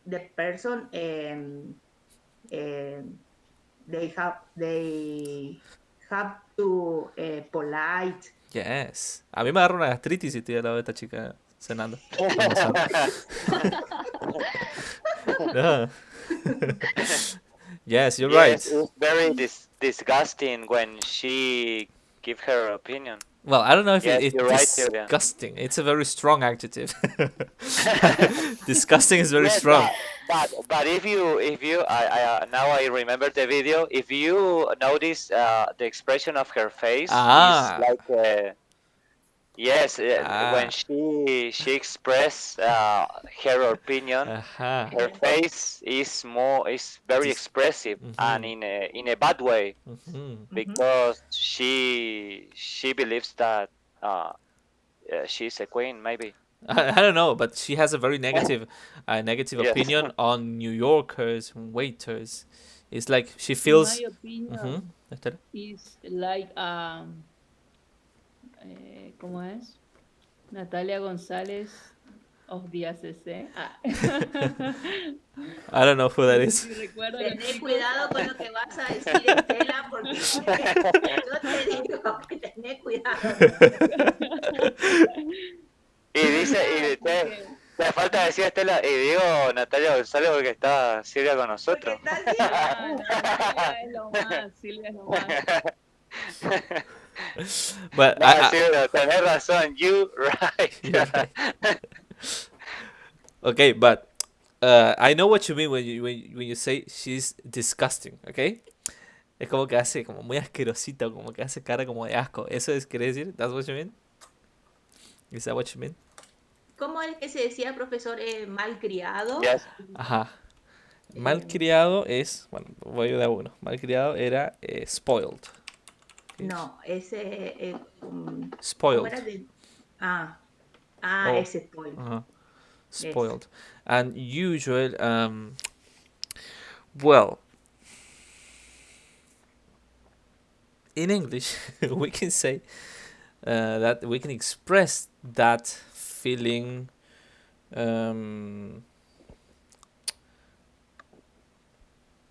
the person they have to polite. Yes. A mí me agarra una gastritis si estoy al lado de esta chica cenando. Almorzando. No. Yes, you're right. It's very disgusting when she give her opinion. Well, I don't know if it's you're right, Julia. disgusting. It's a very strong adjective. Disgusting is very strong. But if you I now I remember the video. If you notice the expression of her face is like when she express her opinion, her face is very expressive and in a bad way because she believes that she's a queen, maybe. I don't know, but she has a very negative opinion on New Yorkers and waiters. It's like she feels. In my opinion, is like ¿cómo es? Natalia González of the ACC. I don't know who that is. Tené cuidado con lo que vas a decir, Estela, porque yo te digo que tené cuidado. Y dice, te falta decir Estela, y digo Natalia González porque está Silvia con nosotros. Silvia es lo más. But No, sí, tenés razón. You right. you're right. Okay, but I know what you mean when you say she's disgusting, okay? Es como que hace como muy asquerosita, como que hace cara como de asco. ¿Eso es quiere decir? That's what you mean? Is that what you mean? ¿Cómo es que se decía, profesor, malcriado? Yes. Ajá. Malcriado es, bueno, voy de a uno. Malcriado era spoiled. No, ese ¿cómo Spoiled. era de? Oh, Ese spoiled. spoiled. And usual, well, in English, we can say that we can express that feeling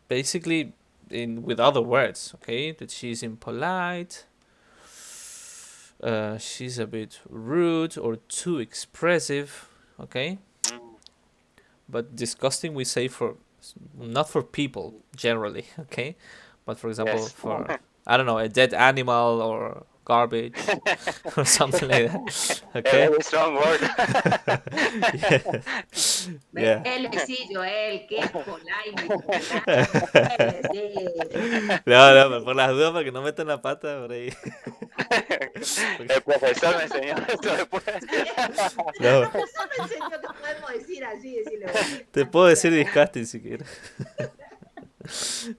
basically with other words, okay? That she's impolite, she's a bit rude or too expressive, okay? But disgusting we say for not for people generally, okay? But for example, Yes. for I don't know, a dead animal or garbage or something like that. A Okay? very strong word. Yeah. Él sí, Joel, que es polite. No, pero por las dudas para que no metan la pata por ahí. El profesor me enseñó eso después. No. El profesor me enseñó que podemos decir así, decirle. Te puedo decir disgusting si quieres.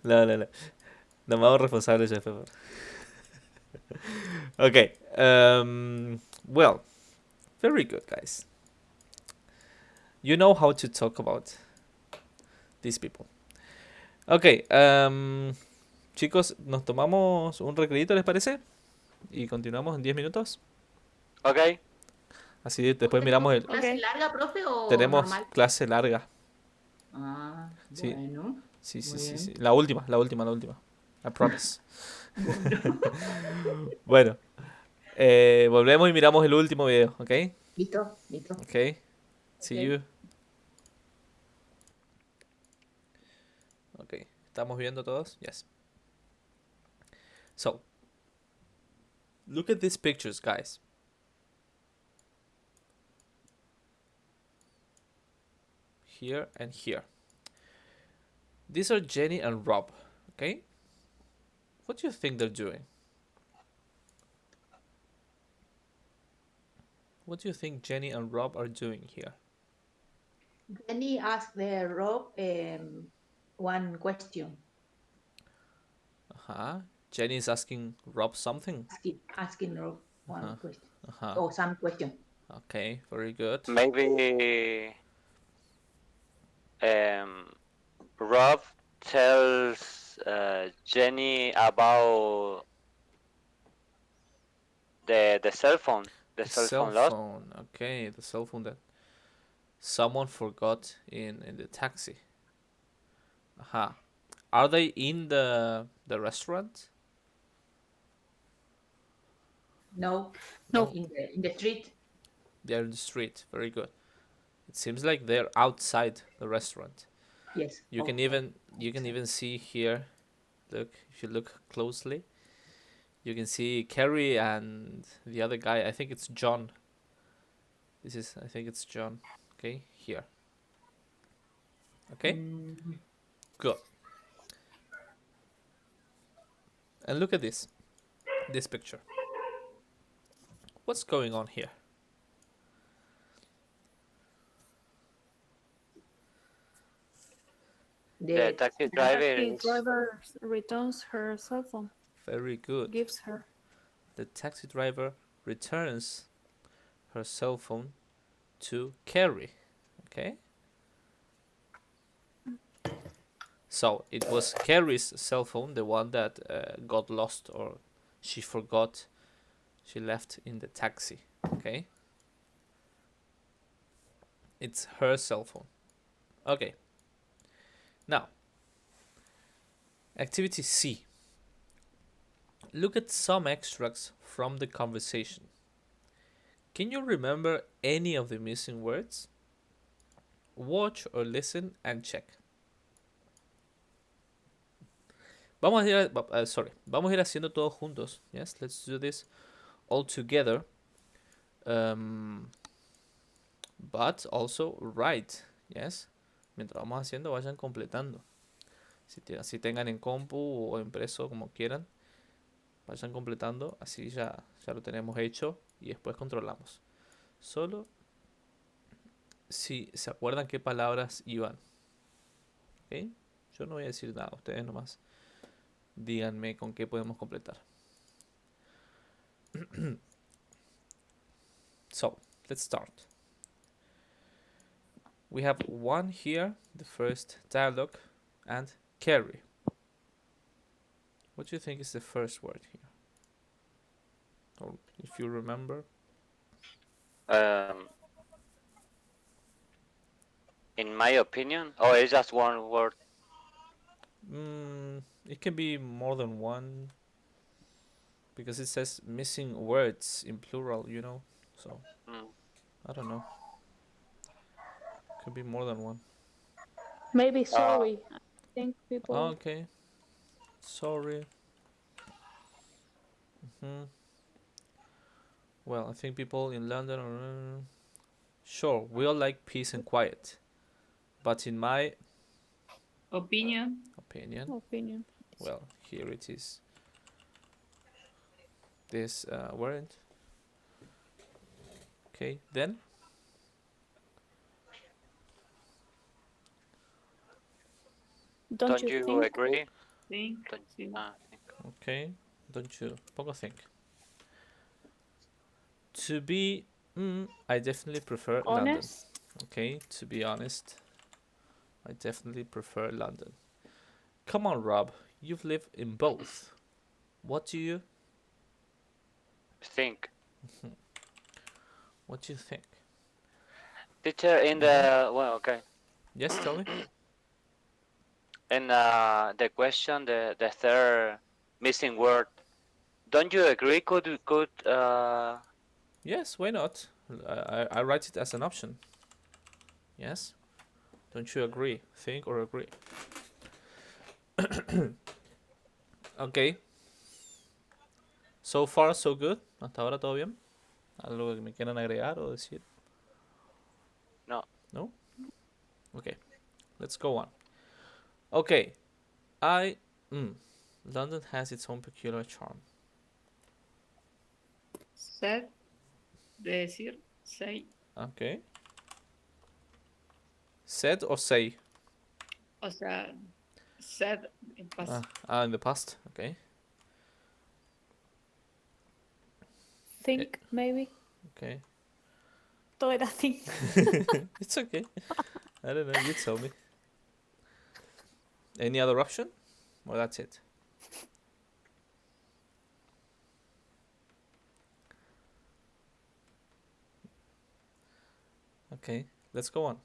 No. No me hago responsable yo después. Okay. Well, very good, guys. You know how to talk about these people. Okay. Chicos, nos tomamos un recreito, ¿les parece? Y continuamos en 10 minutos. Ok. Así después miramos el... ¿Clase larga, profe, o Tenemos normal? clase larga. Sí. Bueno. Sí. La última. I promise. Bueno. Volvemos y miramos el último video, ¿ok? Listo. Ok. See you. Ok. ¿Estamos viendo todos? Yes. So, look at these pictures, guys. Here and here. These are Jenny and Rob, okay? What do you think they're doing? What do you think Jenny and Rob are doing here? Jenny asked Rob one question. Jenny is asking Rob something. Asking Rob one question. Or some question. Okay, very good. Maybe Rob tells Jenny about the cell phone. The cell phone lost. Okay, the cell phone that someone forgot in the taxi. Are they in the restaurant? No. In the street. They're in the street. Very good. It seems like they're outside the restaurant. Yes. You can even see here. Look, if you look closely, you can see Carrie and the other guy. I think it's John. I think it's John. Okay, here. Okay. Good. And look at this picture. What's going on here? The taxi driver returns her cell phone. Very good. Gives her. The taxi driver returns her cell phone to Carrie. Okay. So it was Carrie's cell phone, the one that got lost or she forgot. She left in the taxi. Okay. It's her cell phone. Okay. Now, activity C. Look at some extracts from the conversation. Can you remember any of the missing words? Watch or listen and check. Vamos a ir, sorry, vamos a ir haciendo todos juntos. Yes, let's do this all together. But also write. Yes. Mientras vamos haciendo, vayan completando. Si tengan en compu o impreso, como quieran, vayan completando. Así ya lo tenemos hecho y después controlamos. Solo si se acuerdan qué palabras iban. ¿Ok? Yo no voy a decir nada, ustedes nomás díganme con qué podemos completar. So, let's start. We have one here, the first dialogue, and carry. What do you think is the first word here? Or if you remember. In my opinion, oh, it's just one word. It can be more than one because it says missing words in plural, you know. So I don't know. Could be more than one. Maybe sorry. I think people. Okay. Sorry. Well, I think people in London are. Sure, we all like peace and quiet. But in my Opinion. well, here it is. This word. Okay, then. Don't you think? agree? Think. Think. Okay, don't you? Poco think. To be, I definitely prefer Honest? London. Okay, to be honest, I definitely prefer London. Come on, Rob, you've lived in both. What do you Think. What do you think? Teacher, in the well, okay. Yes, tell me. In the question, the third missing word. Don't you agree? Could Yes, why not? I write it as an option. Yes. Don't you agree? Think or agree? Okay. So far, so good. Hasta ahora todo bien. ¿Algo que me quieran agregar o decir? No. No? Okay. Let's go on. Okay. London has its own peculiar charm. Said. Decir. Say. Okay. Said or say? O sea, said en past. In the past. Okay. Think, maybe. Okay. Todo era think. It's okay. I don't know. You tell me. Any other option? Or that's it? Okay, let's go on.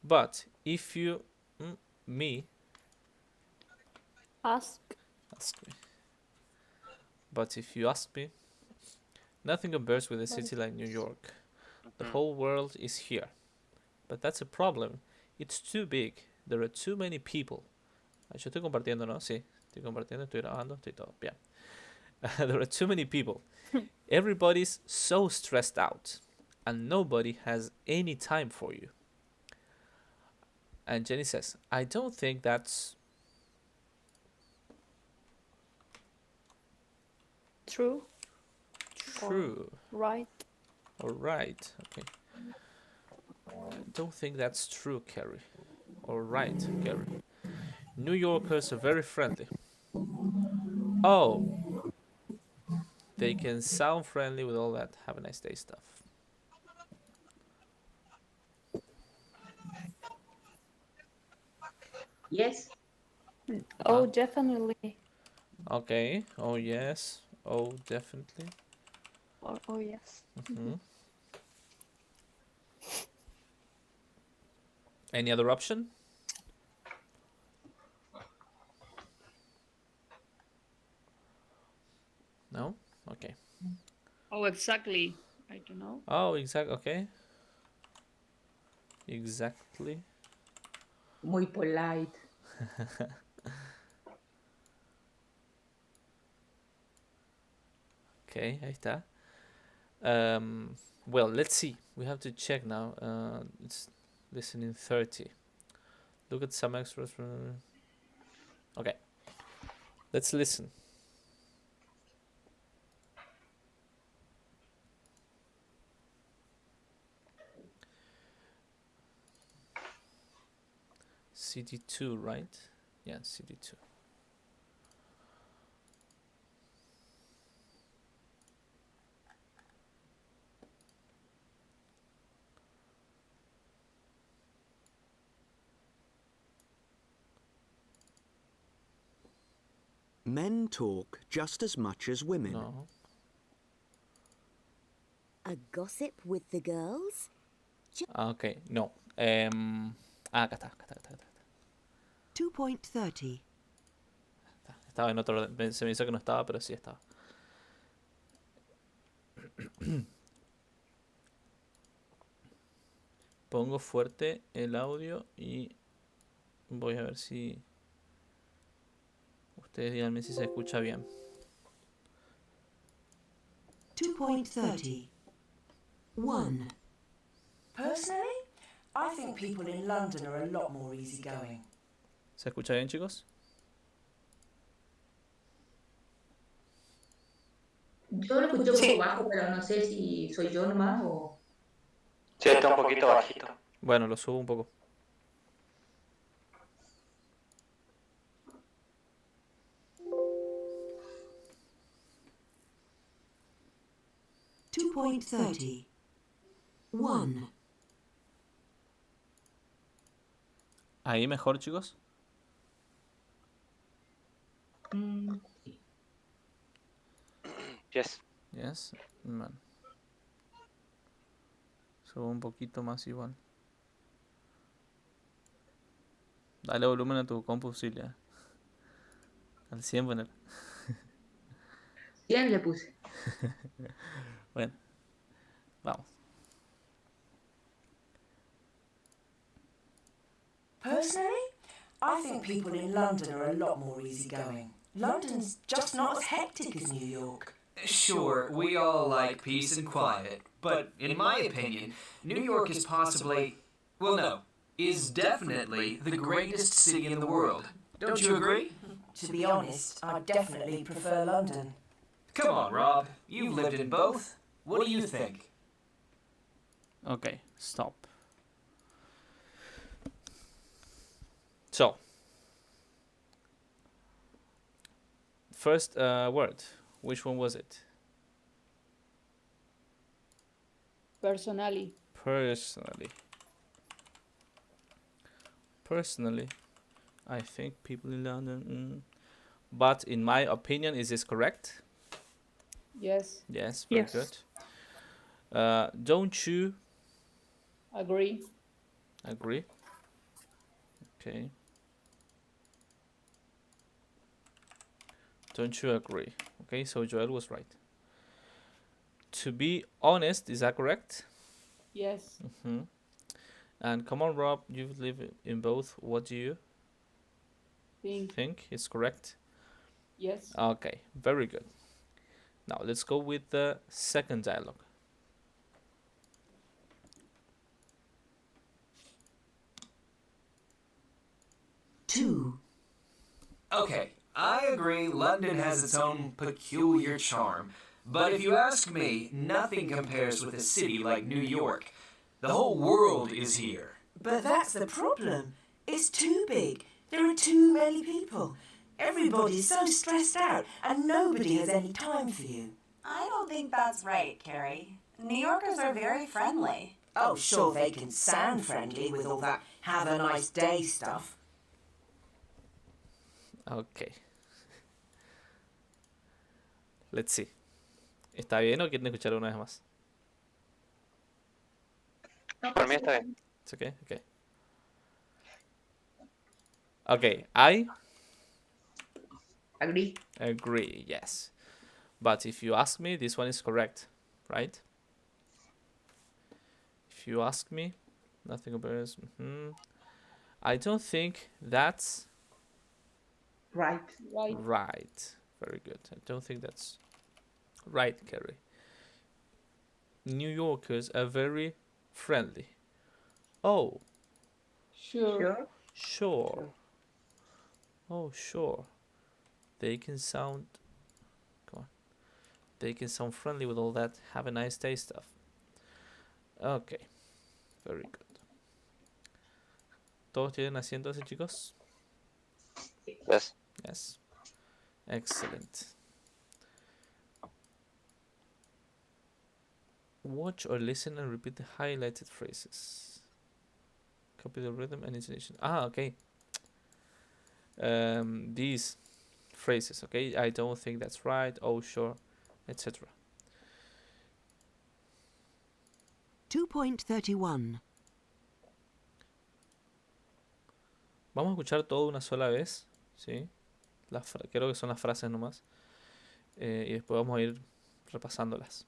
But if you, me, Ask. me. But if you ask me, nothing compares with a city like New York. The whole world is here. But that's a problem. It's too big. There are too many people. Yo estoy compartiendo, ¿no? Sí, estoy compartiendo, estoy grabando, estoy todo. Bien. There are too many people. Everybody's so stressed out. And nobody has any time for you. And Jenny says, I don't think that's True. true. Right. Or right. Okay. I don't think that's true, Carrie. Or right, Carrie. New Yorkers are very friendly. Oh, they can sound friendly with all that have a nice day stuff. Yes. Oh, definitely. Okay. Oh, yes. Oh, definitely. Or oh, yes. Any other option? No? Okay. Oh, exactly. I don't know. Oh, exactly. Okay. Exactly. Muy polite. Okay, ahí está. Well, let's see. We have to check now. It's listening 30. Look at some extras. Okay, let's listen. CD2, right? Yeah, CD2. Men talk just as much as women. No. A gossip with the girls? Okay, no. Acá está, acá está, acá está. 2.30. Estaba en otro orden. Se me hizo que no estaba, pero sí estaba. Pongo fuerte el audio y voy a ver si... Ustedes díganme si se escucha bien. 2.30. 1. Personally, I think people in London are a lot more easygoing. ¿Se escucha bien, chicos? Yo lo escuché un poco bajo, pero no sé si soy yo nomás o... Sí, está un poquito bajito. Bueno, lo subo un poco. .30. 1. ¿Ahí mejor, chicos? Sí. Yes. Yes. Bueno. Subo un poquito más igual. Dale volumen a tu compu, Silvia. Al 100 poner. 100 le puse. Bueno. Vamos. Personally, I think people in London are a lot more easygoing. London's just not as hectic as New York. Sure, we all like peace and quiet, but in my opinion, New York is possibly, well, no, is definitely the greatest city in the world. Don't you agree? To be honest, I definitely prefer London. Come on, Rob. You've lived in both. What do you think? Okay, stop. So, first word. Which one was it? Personally. Personally. Personally, I think people in London... But in my opinion, is this correct? Yes. Yes, very good. Don't you Agree. agree? Okay. Don't you agree? Okay, so Joel was right. To be honest, is that correct? Yes. And come on, Rob, you've lived in both. What do you think is correct? Yes. Okay, very good. Now let's go with the second dialogue. Two. Okay, I agree London has its own peculiar charm, but if you ask me, nothing compares with a city like New York. The whole world is here. But that's the problem. It's too big. There are too many people. Everybody's so stressed out, and nobody has any time for you. I don't think that's right, Carrie. New Yorkers are very friendly. Oh, sure, they can sound friendly with all that have a nice day stuff. Okay. Let's see. ¿Está bien o quieren escuchar una vez más? Por mí está bien. It's okay? Okay. Okay, I agree, yes. But if you ask me, this one is correct, right? If you ask me, nothing compares. I don't think that's right. Right. Very good. I don't think that's Right, Kerry. New Yorkers are very friendly. Oh, Sure. sure. Oh, sure. They can sound. Come on. They can sound friendly with all that have a nice day stuff. Okay, very good. ¿Todos tienen asientos, chicos? Yes. Yes. Excellent. Watch or listen and repeat the highlighted phrases. Copy the rhythm and intonation. Okay. These phrases, okay? I don't think that's right. Oh, sure, etc. 2.31. Vamos a escuchar todo una sola vez, ¿sí? Creo que son las frases nomás. Y después vamos a ir repasándolas.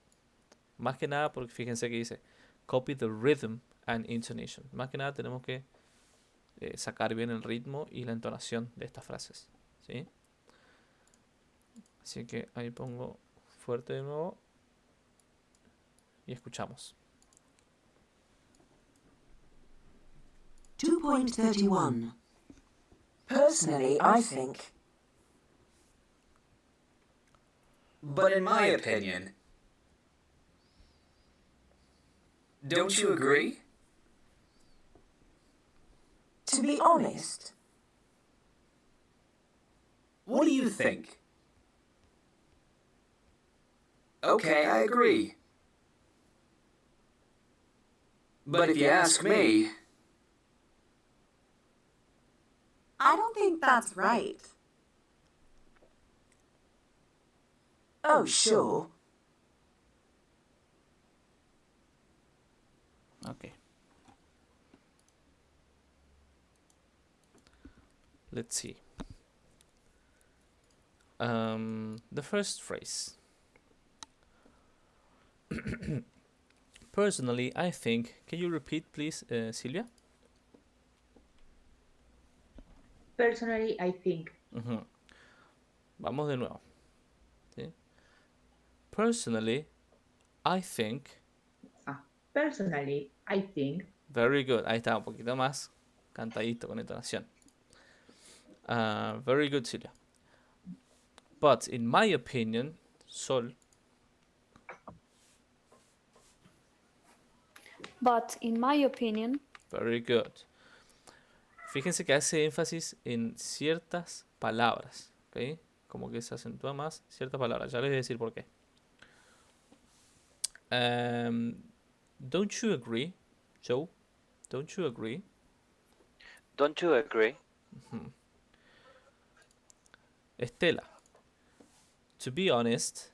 Más que nada porque fíjense que dice copy the rhythm and intonation. Más que nada tenemos que sacar bien el ritmo y la entonación de estas frases, ¿sí? Así que ahí pongo fuerte de nuevo y escuchamos. 2.31. Personally, I think. But in my opinion, don't you agree? To be honest. What do you think? Okay, I agree. But if you ask me, I don't think that's right. Oh, sure. Okay. Let's see. The first phrase. Personally, I think. Can you repeat, please, Silvia? Personally, I think. Vamos de nuevo. ¿Sí? Personally, I think. Personally, I think. Very good. Ahí está, un poquito más cantadito con entonación. Very good, Silvia. But in my opinion, Sol. But in my opinion. Very good. Fíjense que hace énfasis en ciertas palabras, ¿ok? Como que se acentúa más ciertas palabras. Ya les voy a decir por qué. Don't you agree, Joe? Don't you agree? Don't you agree? Estela. To be honest.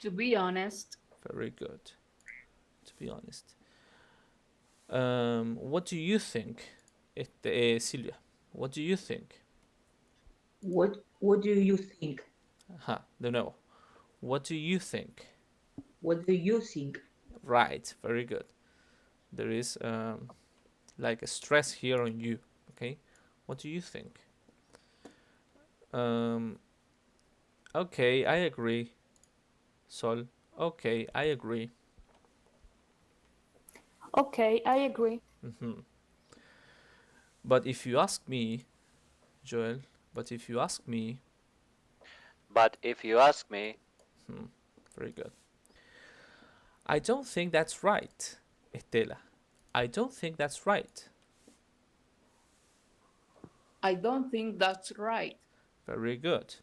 To be honest. Very good. To be honest. What do you think? Silvia. What do you think? What do you think? Ajá, de nuevo. What do you think? What do you think? Right, very good. There is like a stress here on you, okay? What do you think? Okay, I agree. Sol. Okay, I agree. Okay, I agree. But if you ask me, Joel, but if you ask me. But if you ask me. Very good. I don't think that's right, Estela. I don't think that's right. I don't think that's right. Very good.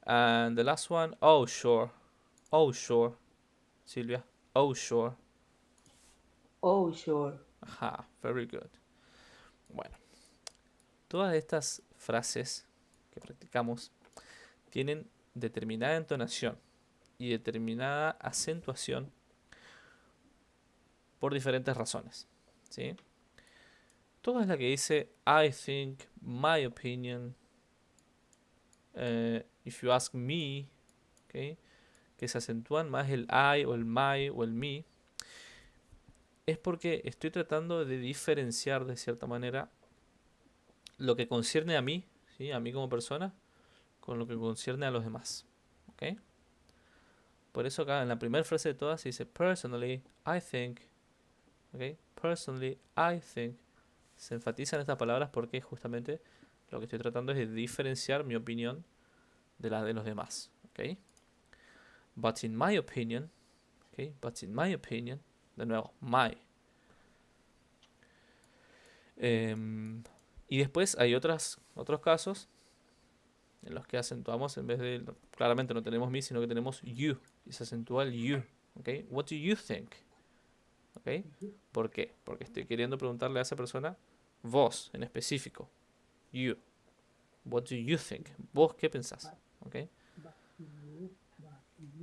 And the last one, oh sure. Oh sure. Silvia. Oh sure. Oh sure. Ajá, very good. Bueno, todas estas frases que practicamos tienen determinada entonación y determinada acentuación por diferentes razones, ¿sí? Toda es la que dice I think, my opinion, if you ask me, ¿okay? Que se acentúan más el I o el my o el me, es porque estoy tratando de diferenciar de cierta manera lo que concierne a mí, ¿sí? A mí como persona, con lo que concierne a los demás. ¿Ok? Por eso acá en la primera frase de todas se dice personally, I think. ¿Ok? Personally, I think. Se enfatizan estas palabras porque justamente lo que estoy tratando es de diferenciar mi opinión de la de los demás. ¿Ok? But in my opinion, ¿ok? But in my opinion, de nuevo, my. Y después hay otros casos en los que acentuamos en vez de, claramente no tenemos me, sino que tenemos you, y se acentúa el you. ¿Ok? What do you think? ¿Ok? ¿Por qué? Porque estoy queriendo preguntarle a esa persona, vos en específico, you. What do you think? ¿Vos qué pensás? ¿Ok?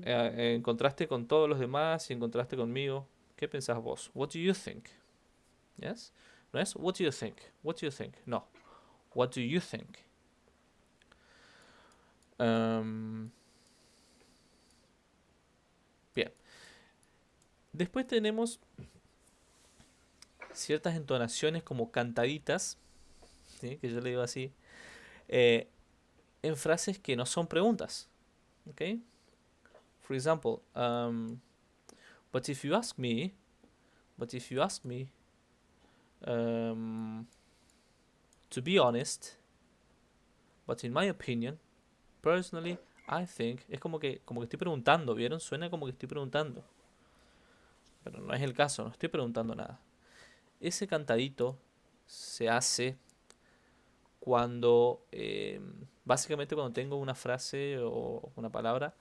En contraste con todos los demás y en contraste conmigo, ¿qué pensás vos? What do you think? Yes? No es what do you think? What do you think? No. What do you think? Bien. Después tenemos ciertas entonaciones como cantaditas, ¿sí? Que yo le digo así, en frases que no son preguntas. ¿Ok? For example, but if you ask me, to be honest, but in my opinion, personally, I think, es como que estoy preguntando, ¿vieron? Suena como que estoy preguntando. Pero no es el caso, no estoy preguntando nada. Ese cantadito se hace cuando, básicamente cuando tengo una frase o una palabra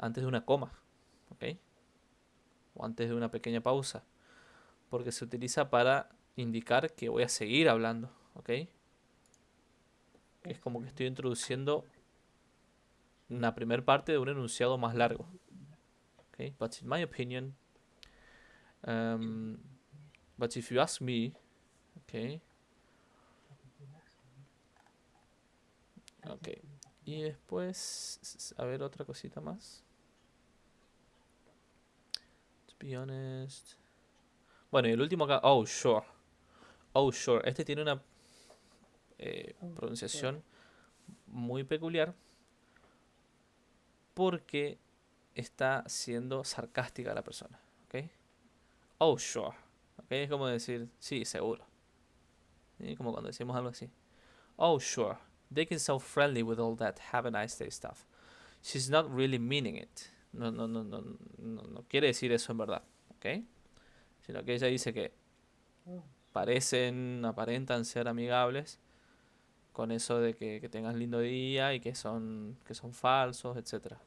antes de una coma, ¿ok? O antes de una pequeña pausa, porque se utiliza para indicar que voy a seguir hablando, ¿ok? Es como que estoy introduciendo una primera parte de un enunciado más largo, ¿ok? But in my opinion, but if you ask me, ¿ok? Ok. Y después, a ver, otra cosita más. To be honest. Bueno, y el último acá, oh, sure. Oh, sure. Este tiene una pronunciación muy peculiar porque está siendo sarcástica la persona. ¿Ok? Oh, sure. ¿Ok? Es como decir, sí, seguro. ¿Sí? Como cuando decimos algo así. Oh, sure. They can so friendly with all that have a nice day stuff. She's not really meaning it. No quiere decir eso en verdad. ¿Ok? Sino que ella dice que aparentan ser amigables con eso de que tengas lindo día y que son falsos, etcétera.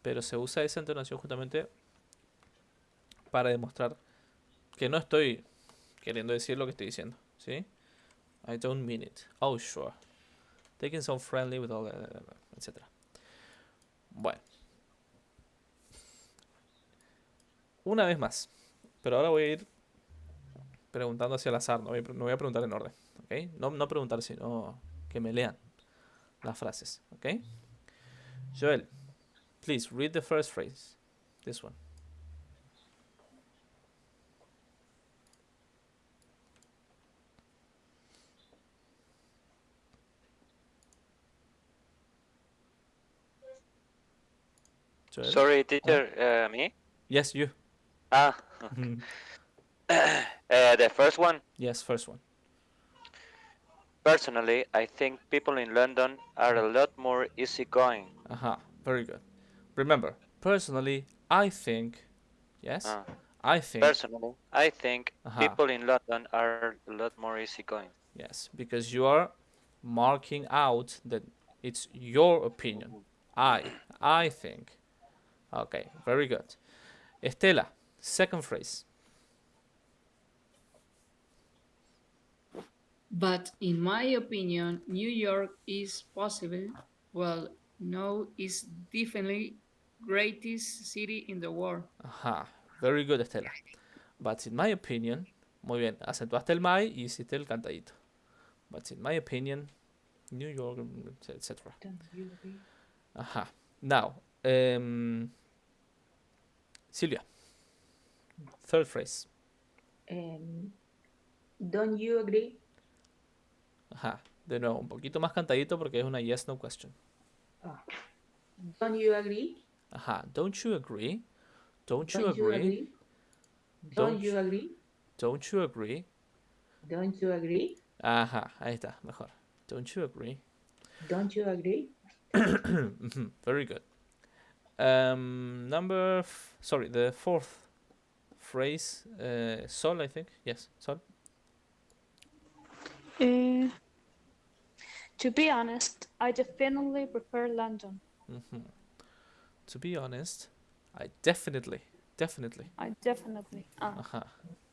Pero se usa esa entonación justamente para demostrar que no estoy queriendo decir lo que estoy diciendo, ¿sí? I don't mean it. Oh, sure. Taking so friendly with all that, etcétera. Bueno, una vez más, pero ahora voy a ir preguntando hacia el azar, no voy a preguntar en orden, ¿ok? No preguntar, sino que me lean las frases, ¿ok? Joel, please read the first phrase. This one. Joel? Sorry, teacher, me? Yes, you. Ah, the first one. Yes, first one. Personally, I think people in London are a lot more easygoing. Aha, very good. Remember, personally, I think, yes, Ah, I think, personally, I think aha, people in London are a lot more easygoing. yes, because you are marking out that it's your opinion. I think. Okay, very good. Estela, second phrase. But in my opinion, New York is possible. Well, no, is definitely greatest city in the world. Ajá, very good, Estela. But in my opinion, muy bien, acentuaste el my y hiciste el cantadito. But in my opinion, New York, etc. Ajá. Now, Silvia, third phrase. Don't you agree? Ajá. De nuevo, un poquito más cantadito porque es una yes no question. Don't you agree? Ajá. Don't you agree? Don't you Don't you agree? agree? Don't you agree? Don't you agree? Don't you agree? Ajá, ahí está, mejor. Don't you agree? Don't you agree? Very good. The fourth phrase, Sol, I think. Yes, Sol. To be honest, I definitely prefer London. To be honest, I definitely. I definitely.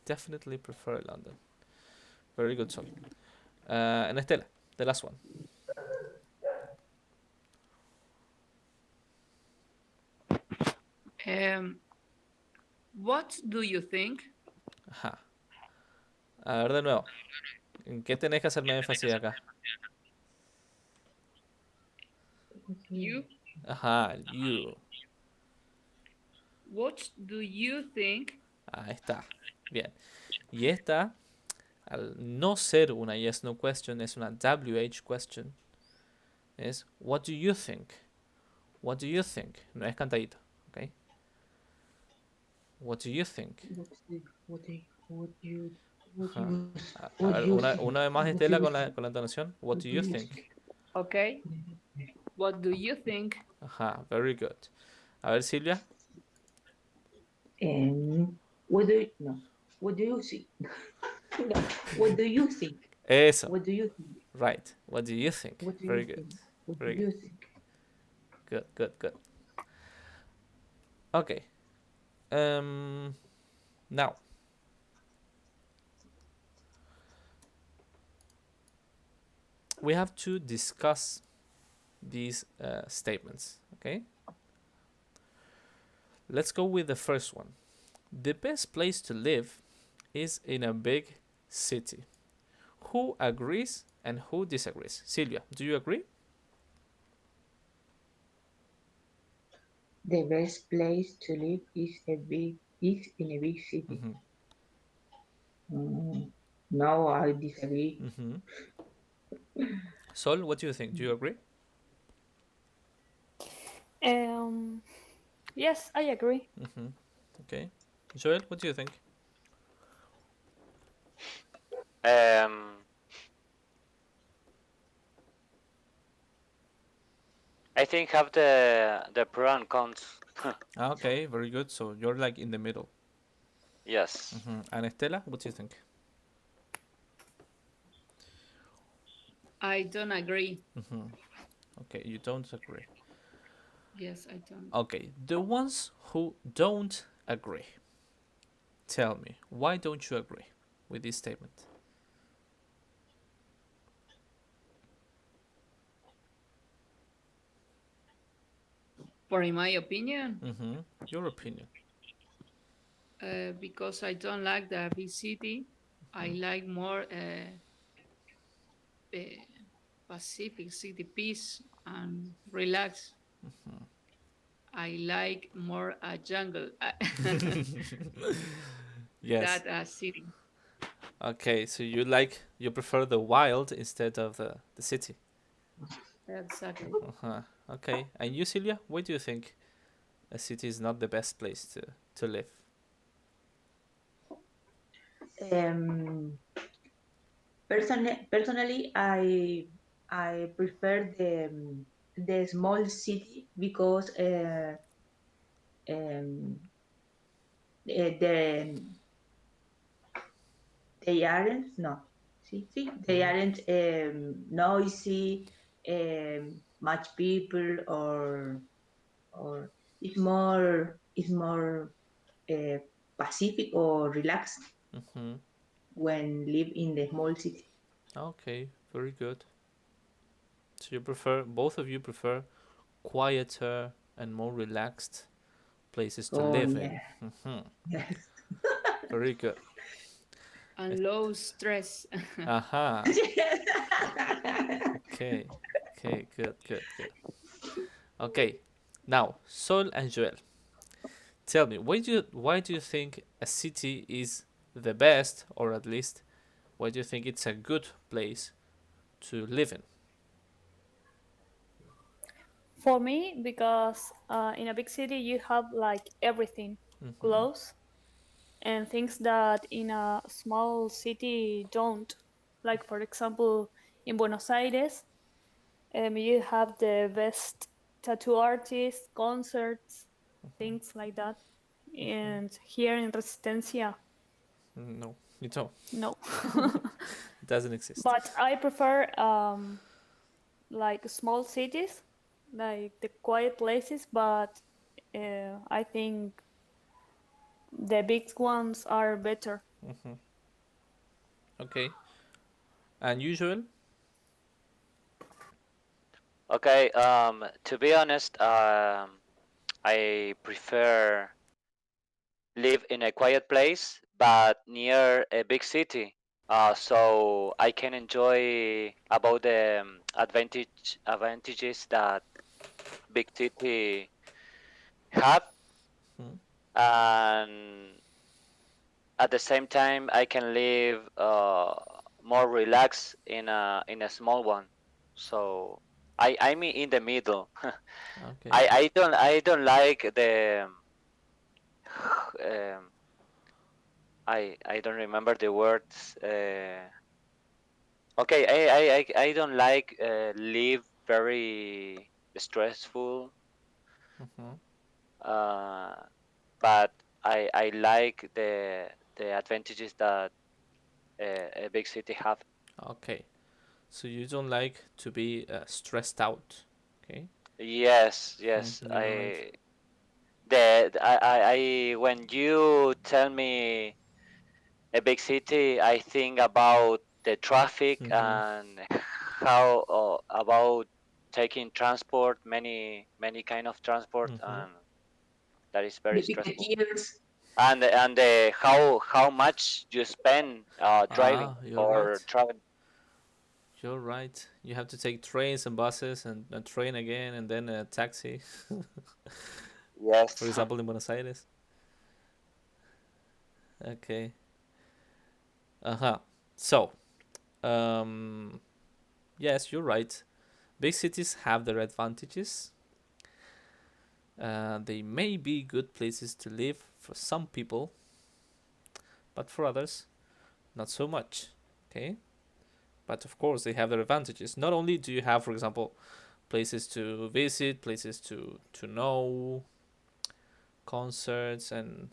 Definitely prefer London. Very good, Sol. And Estela, the last one. What do you think? Ajá. A ver de nuevo. ¿En qué tenés que hacerme énfasis acá? You. Ajá, you. What do you think? Ahí está. Bien. Y esta, al no ser una yes no question, es una WH question. Es what do you think? What do you think? No es cantadito, ¿ok? What do you think? Ajá. A ver, una vez más Estela con la entonación. What do you think? Okay. What do you think? Ajá, very good. A ver, Silvia. What do you think? No, what do you think? Eso. What do you think? Right. What do you think? What do Very you good. think? What Very do you good. think? Good. Okay. Now, we have to discuss these statements, okay? Let's go with the first one. The best place to live is in a big city. Who agrees and who disagrees? Silvia, do you agree? The best place to live is in a big city. No, I disagree. Sol, what do you think? Do you agree? Yes, I agree. Okay. Joel, what do you think? I think have the pro and cons. Okay, very good. So you're like in the middle. Yes. And Estela, what do you think? I don't agree. Okay, you don't agree. Yes, I don't. Okay, the ones who don't agree. Tell me, why don't you agree with this statement? For in my opinion, Your opinion. because I don't like the big city, I like more Pacific city, peace and relax. I like more a jungle Yes. than a city. Okay, so you prefer the wild instead of the city. Exactly. Okay, and you, Silvia, why do you think a city is not the best place to live? Personally, I prefer the small city because the they aren't they aren't noisy, much people, or it's more pacific or relaxed when live in the small city. Okay, very good. So both of you prefer quieter and more relaxed places to Oh live yeah. in. Yes. Very good. And low stress. Aha. Okay, good. Okay, now Sol and Joel, tell me, why do you think a city is the best, or at least why do you think it's a good place to live in? For me, because in a big city you have like everything close, and things that in a small city don't. Like for example, in Buenos Aires, you have the best tattoo artists, concerts, things like that. And here in Resistencia, No, you don't. no. It doesn't exist. But I prefer like small cities, like the quiet places. But I think the big ones are better. Okay. Unusual? Okay, to be honest, I prefer live in a quiet place, but near a big city. So I can enjoy about the advantages that big city have, and at the same time I can live more relaxed in a small one. So I'm in the middle. Okay. I don't like the um, I don't remember the words. Okay, I don't like live very stressful. Uh, but I like the advantages that a big city have. Okay. So you don't like to be stressed out. Okay. Yes, yes. You're right. I when you tell me a big city, I think about the traffic and how about taking transport, many kind of transport, and that is very The stressful. picketeers. And how much you spend driving You're or right. traveling. You're right. You have to take trains and buses and a train again and then a taxi. Yes. For example, in Buenos Aires. Okay. So, yes, you're right. Big cities have their advantages. They may be good places to live for some people, but for others, not so much. Okay. But of course, they have their advantages. Not only do you have, for example, places to visit, places to know, concerts and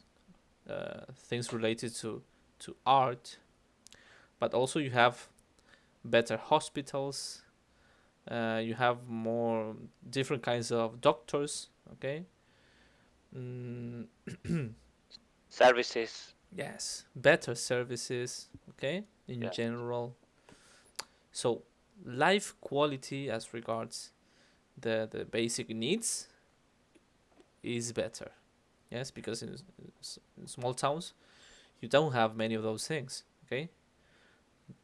things related to art, but also you have better hospitals. You have more different kinds of doctors. Okay. Services. Yes, better services. Okay, in Yeah. general. So life quality as regards the basic needs is better. Yes, because in small towns you don't have many of those things. Okay,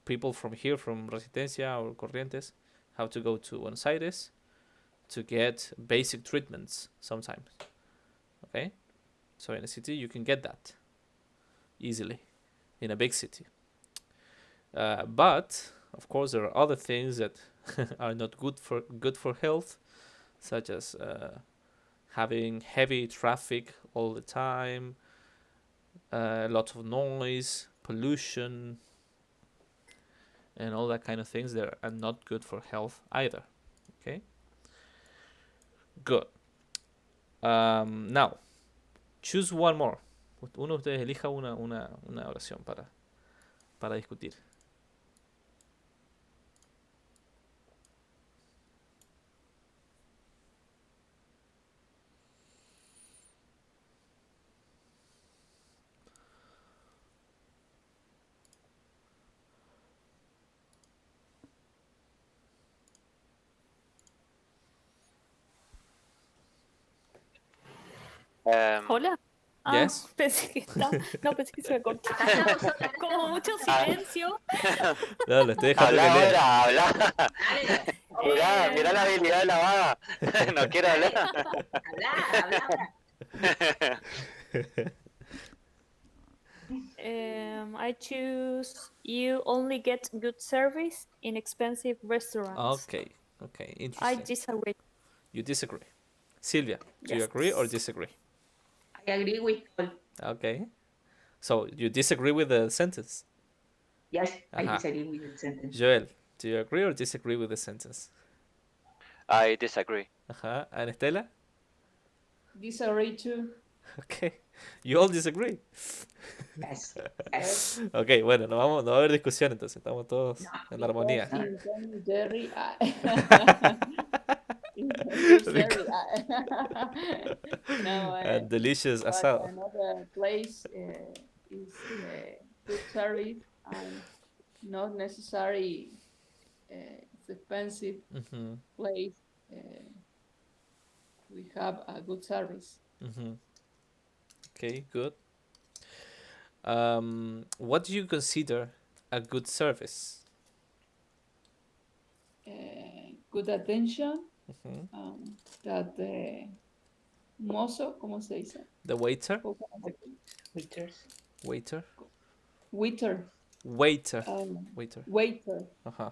people from here, from Resistencia or Corrientes, have to go to Buenos Aires to get basic treatments sometimes. Okay, so in a city you can get that easily in a big city. But of course there are other things that are not good for health, such as having heavy traffic all the time, a lot of noise, pollution, and all that kind of things that are not good for health either. Okay, good. Now, choose one more. Uno de ustedes elija una oración para discutir. Hola. Yes. Pensé que está. No, pensé que se me cortó. Como mucho silencio. No, le estoy dejando Habla que lea. ahora, habla. Mira la habilidad de la vaga. No quiere hablar. Habla. I choose you only get good service in expensive restaurants. Okay, okay, I interesting. disagree. You disagree. Sylvia, do you Yes. agree or disagree? I agree with Paul. Okay. So you disagree with the sentence? Yes, I Aha. disagree with the sentence. Joel, do you agree or disagree with the sentence? I disagree. Ajá. And Estela? Disagree too. Okay. You all disagree. Yes. Yes. Ok, bueno, no va a haber discusión entonces, estamos todos en armonía. Because in Tom and Jerry, in Tom and Jerry, no, And delicious but asado. another place is good service and not necessary it's expensive place. We have a good service. Okay, good. What do you consider a good service? Good attention. That mozo, ¿cómo se dice? The waiter? Waiters. Waiter? Waiter. Waiter. Waiter. Waiter. Uh-huh.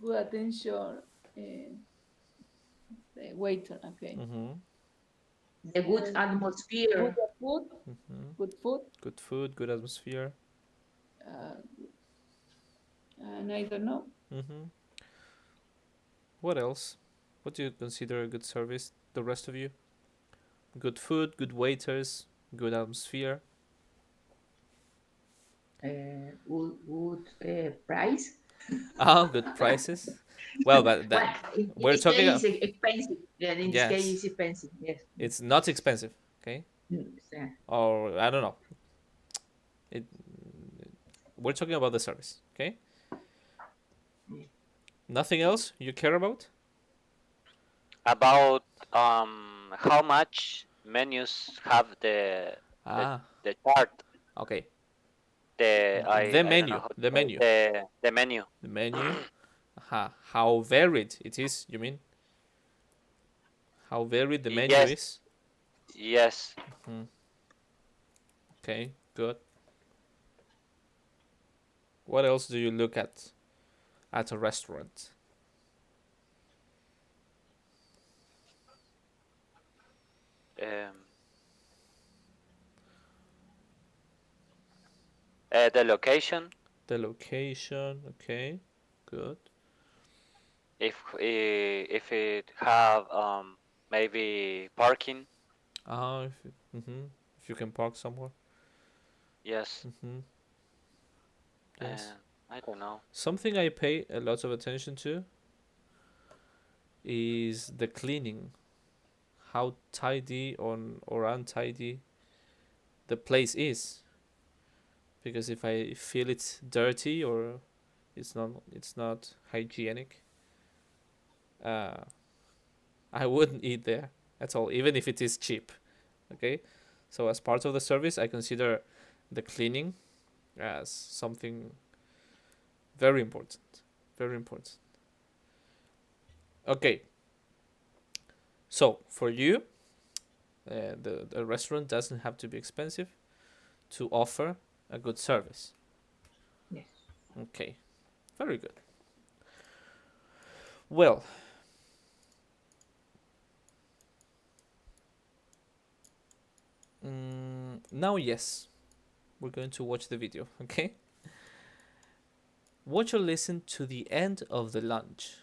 Good attention. The waiter, okay. The good atmosphere. Good food. Good food. Good food, good atmosphere. And I don't know. What else? What do you consider a good service? The rest of you? Good food, good waiters, good atmosphere. Good price. Oh, good prices. Well, but that we're talking about expensive. Yeah, in this case, it's expensive. Yes. It's not expensive, okay? Or I don't know. We're talking about the service, okay? Nothing else you care about? About how much menus have the chart. Okay. The menu. The menu. The menu. How varied it is, you mean? How varied the menu is? Yes. Okay, good. What else do you look at a restaurant? The location. The location, okay, good. If it have maybe parking. If you can park somewhere. Yes. Yes. I don't know. Something I pay a lot of attention to is the cleaning. How tidy or untidy the place is. Because if I feel it's dirty or it's not hygienic, I wouldn't eat there at all, even if it is cheap. Okay, so as part of the service, I consider the cleaning as something very important. Very important. Okay. So for you, the restaurant doesn't have to be expensive to offer a good service. Yes. Okay. Very good. Well, now yes, we're going to watch the video, okay? Watch or listen to the end of the lunch.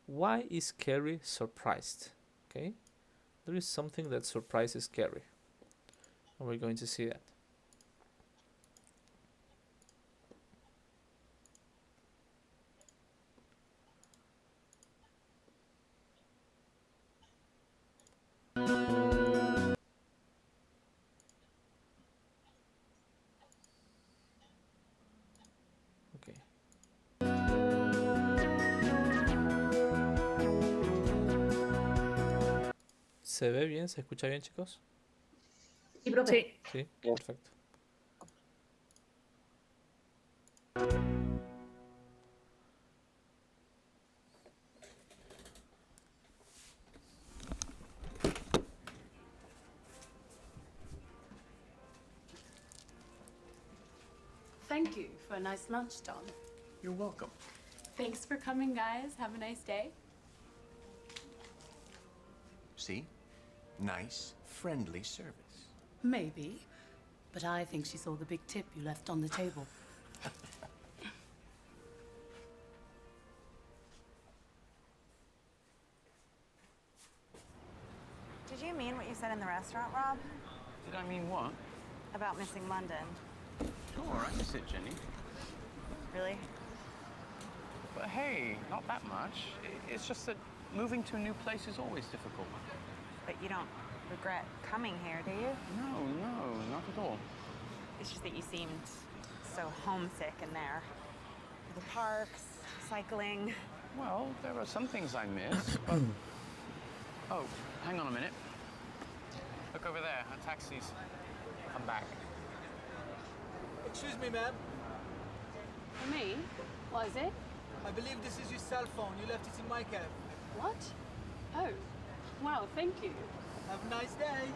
Why is Carrie surprised? Okay? There is something that surprises Carrie. And we're going to see that. ¿Se ve bien? ¿Se escucha bien, chicos? Sí, profe. Sí, perfecto. Thank you for a nice lunch, Don. You're welcome. Thanks for coming, guys. Have a nice day. See? Nice, friendly service. Maybe, but I think she saw the big tip you left on the table. Did you mean what you said in the restaurant, Rob? Did I mean what? About missing London. Sure, I miss it, Jenny. Really? But hey, not that much. It's just that moving to a new place is always difficult. But you don't regret coming here, do you? No, not at all. It's just that you seemed so homesick in there. The parks, cycling. Well, there are some things I miss, but... Oh, hang on a minute. Look over there, a taxi's come back. Excuse me, ma'am. For me? What is it? I believe this is your cell phone. You left it in my cab. What? Oh, wow, thank you. Have a nice day.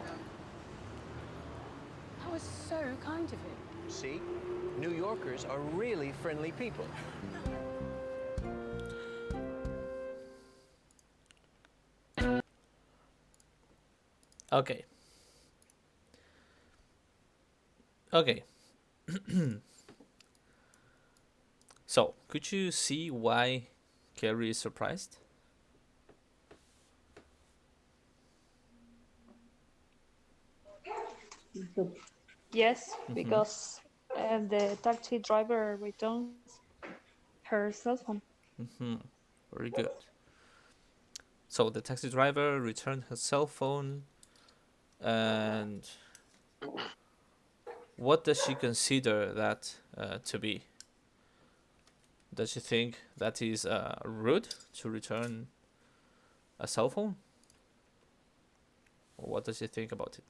That was so kind of him. See? New Yorkers are really friendly people. Okay. Okay. So, could you see why Carrie is surprised? Yes, because the taxi driver returns her cell phone. Very good. So the taxi driver returned her cell phone, and what does she consider that to be? Does she think that is rude to return a cell phone? Or what does she think about it?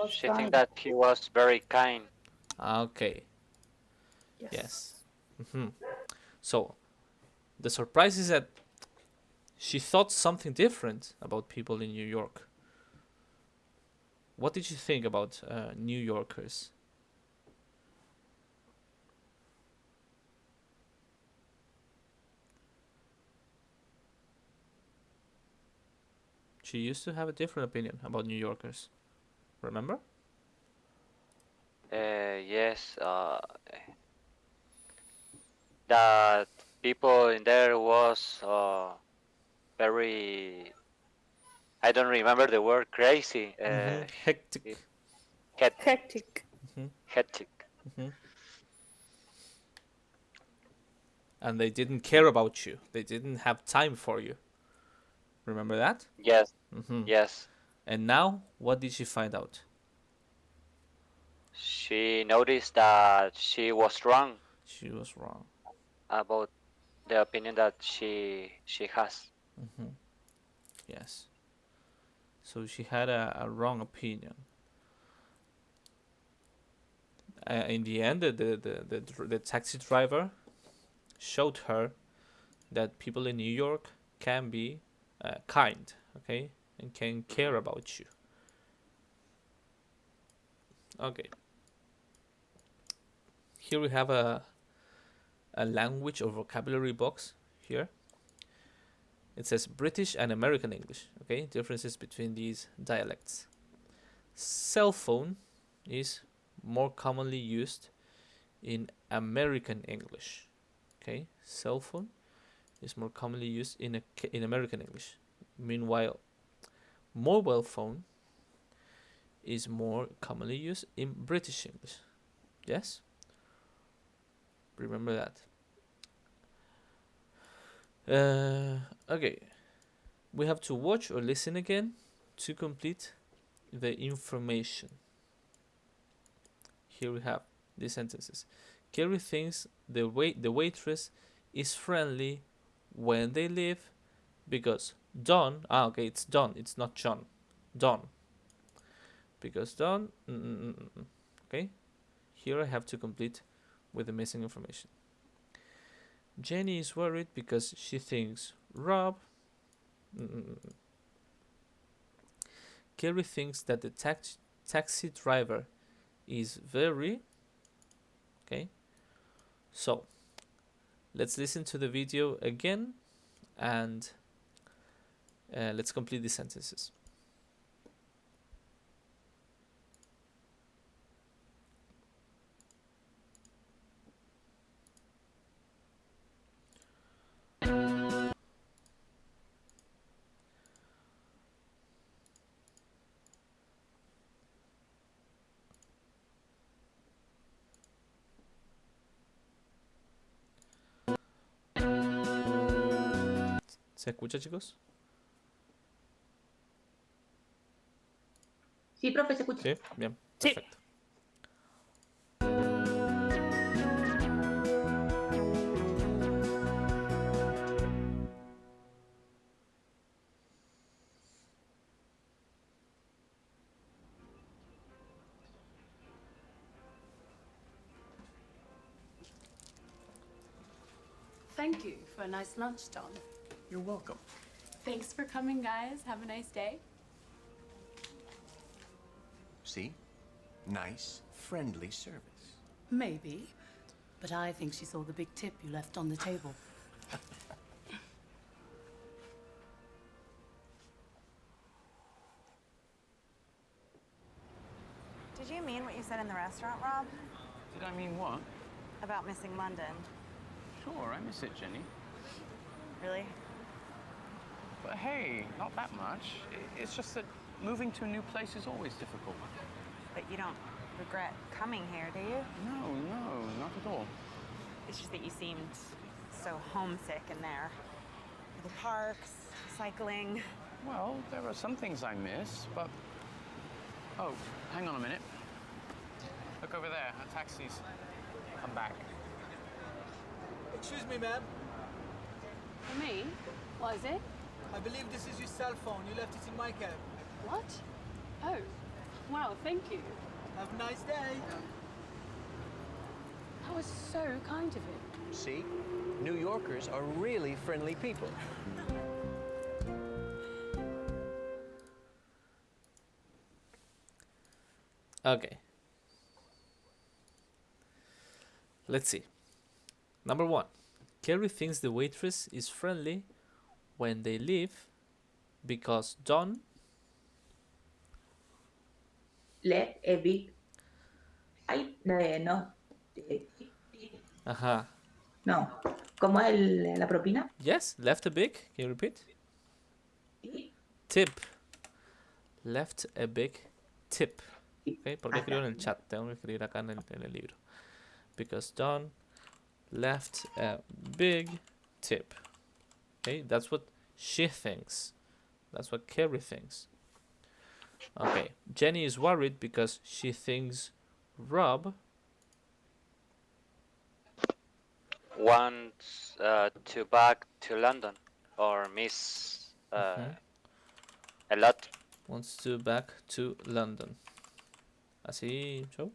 She think that he was very kind. Okay. Yes. So, the surprise is that she thought something different about people in New York. What did you think about New Yorkers? She used to have a different opinion about New Yorkers. Remember? Yes. That people in there was very. I don't remember the word. Crazy. Hectic. Hectic. Hectic. And they didn't care about you. They didn't have time for you. Remember that? Yes. Yes. And now, what did she find out? She noticed that she was wrong. She was wrong about the opinion that she has. Yes. So she had a wrong opinion. In the end, the taxi driver showed her that people in New York can be kind, okay, and can care about you. Okay. Here we have a language or vocabulary box here. It says British and American English, okay, differences between these dialects. Cell phone is more commonly used in American English, okay. Cell phone is more commonly used in American English. Meanwhile, mobile phone is more commonly used in British English. Yes? Remember that. Okay. We have to watch or listen again to complete the information. Here we have these sentences. Carrie thinks the waitress is friendly when they leave because Don. Okay, it's Don. It's not John. Don. Because Don. Okay. Here I have to complete with the missing information. Jenny is worried because she thinks Rob Kerry thinks that the taxi driver is very... Okay. So, let's listen to the video again and let's complete the sentences. ¿Se escucha, chicos? Sí, profe, se escucha. Sí, bien, perfecto. Thank you for a nice lunch, Don. You're welcome. Thanks for coming, guys. Have a nice day. See? Nice, friendly service. Maybe, but I think she saw the big tip you left on the table. Did you mean what you said in the restaurant, Rob? Did I mean what? About missing London? Sure, I miss it, Jenny. Really? But hey, not that much. It's just that moving to a new place is always difficult. But you don't regret coming here, do you? No, not at all. It's just that you seemed so homesick in there. The parks, cycling. Well, there are some things I miss, but... Oh, hang on a minute. Look over there, a taxi's come back. Excuse me, ma'am. For me? What is it? I believe this is your cell phone. You left it in my cab. What? Oh, wow, thank you. Have a nice day. That was so kind of him. See? New Yorkers are really friendly people. Okay. Let's see. Number 1. Kerry thinks the waitress is friendly when they leave because Don Left a big... Ay, no. Ajá. No. ¿Cómo es la propina? Yes, left a big. Can you repeat? Tip. Left a big tip. Okay, porque escribo en el chat. Tengo que escribir acá en el libro. Because Don left a big tip. Okay, that's what she thinks. That's what Kerry thinks. Okay, Jenny is worried because she thinks Rob wants to back to London or miss a lot. wants to back to London. Así, Joe.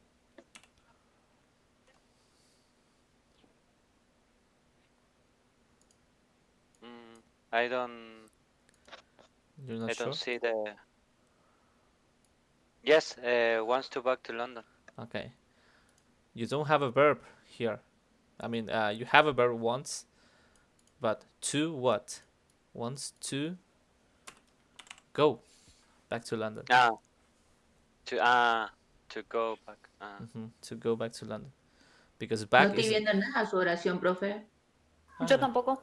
I don't. You're not I sure? don't see the. Yes, wants to back to London. Okay. You don't have a verb here. I mean, you have a verb once, but to what? Wants to go back to London. To go back. To go back to London. Because back No estoy viendo nada su oración, profe. Yo tampoco.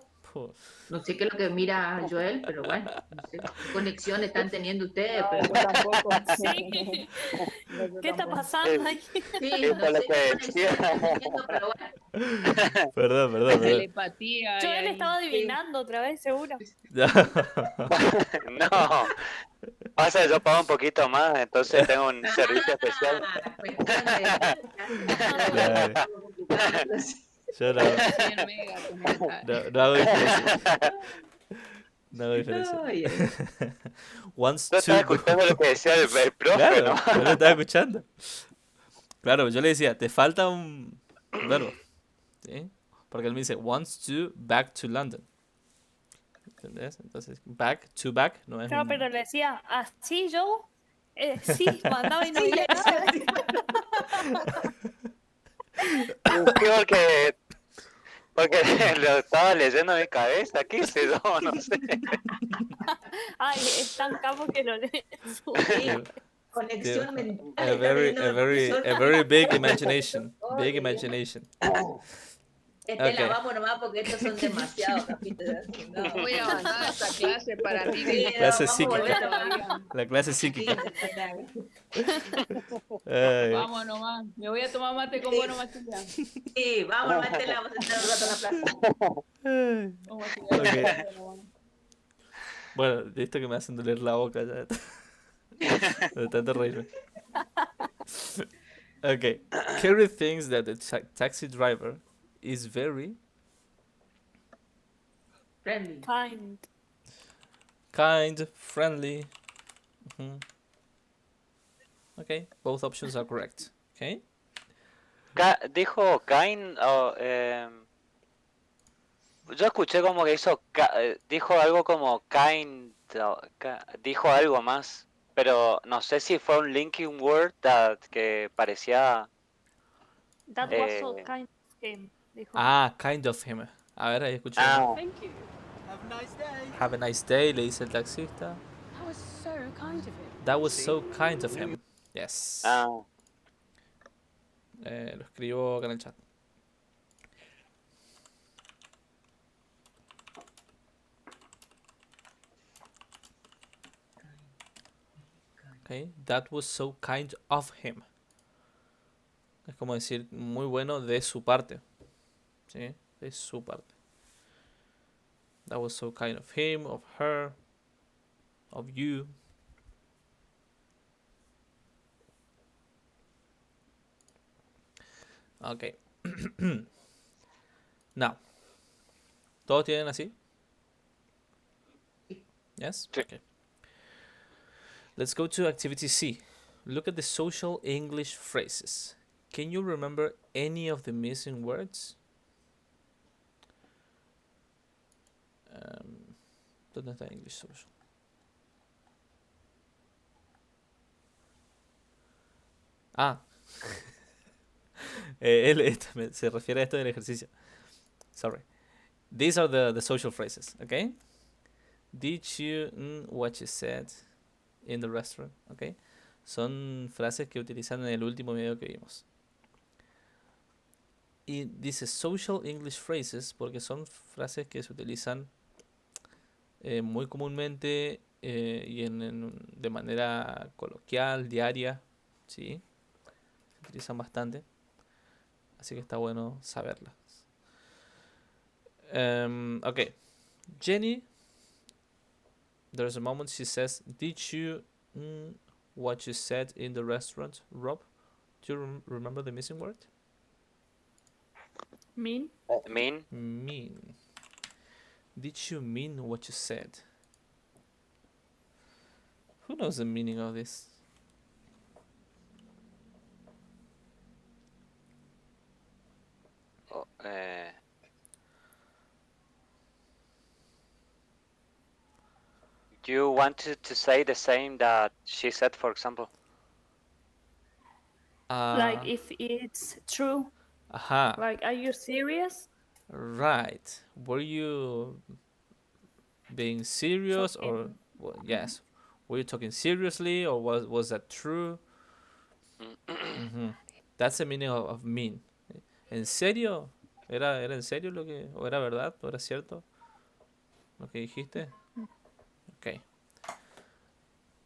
No sé qué es lo que mira Joel, pero bueno, no sé qué conexión están teniendo ustedes. Pero... Yo tampoco. Sí. ¿Qué está pasando ahí? Sí, no sé qué conexión están teniendo, pero bueno. Perdón. Telepatía. Yo él estaba adivinando otra vez, seguro. No. Pasa, yo pago un poquito más, entonces tengo un servicio especial. Yo no hago diferencia. No hago diferencia. Wants Tú estás escuchando lo que decía el profe, claro, ¿no? yo lo estaba escuchando. Claro, yo le decía, te falta un verbo. ¿Sí? Porque él me dice, wants to back to London. ¿Entendés? Entonces, back, to back, no es Claro, un... pero le decía, así yo, sí, mandaba y no Sí, había le nada. decía así. Sí, porque lo estaba leyendo en mi cabeza, ¿qué es eso? No sé. Ay, es tan capo que lo lee su Sí, Yeah, conexión mental, a está very, leyendo a very, son a very big imágenes. imagination. Big imagination. Estela, Okay. vamos nomás porque estos son demasiados capítulos. No. Muy avanzada esta clase para mí. Sí, no, Clase vamos a volver psíquica. todavía. La clase Sí, psíquica. Estela. Ay. Vamos nomás. Me voy a tomar mate con buena machilla. Sí, vamos, Estela, vamos a estar un rato en la plaza. Ay. Vamos a tirar Okay. la mate nomás. Bueno, de esto que me hacen doler la boca ya. De tanto reírme. Okay. Carrie thinks that the taxi driver is very Friendly. Kind. friendly. Mhm. Okay, both options are correct. Okay. Dijo kind o yo escuché como que dijo algo como kind dijo algo más, pero no sé si fue un linking word que parecía That was so kind of him, dijo. Ah, kind of him. A ver, ahí escuché. Thank you. Have a nice day. Have a nice day, le dice el taxista. That was so kind of him. That was so kind of him. Yes. Lo escribo acá en el chat. Okay, that was so kind of him. Es como decir muy bueno de su parte. ¿Sí? De su parte. That was so kind of him, of her, of you. Okay. Now. ¿Todos tienen así? Yes? Okay. Let's go to activity C. Look at the social English phrases. Can you remember any of the missing words? ¿Dónde está English social? Ah. Se refiere a esto del ejercicio. Sorry. These are the social phrases, okay? Did you what you said in the restaurant, okay? Son frases que utilizan en el último video que vimos. Y dice social English phrases porque son frases que se utilizan muy comúnmente y de manera coloquial, diaria, ¿sí? Se utilizan bastante. Así que está bueno saberlas. Okay. Jenny, there's a moment she says, did you what you said in the restaurant, Rob? Do you remember the missing word? Mean. Mean. Mean. Did you mean what you said? Who knows the meaning of this? You wanted to say the same that she said, for example. Like if it's true. Aha. Like, are you serious? Right. Were you being serious or well, yes? Were you talking seriously or was that true? That's the meaning of mean. ¿En serio? ¿Era en serio lo que o era verdad o era cierto lo que dijiste? Okay.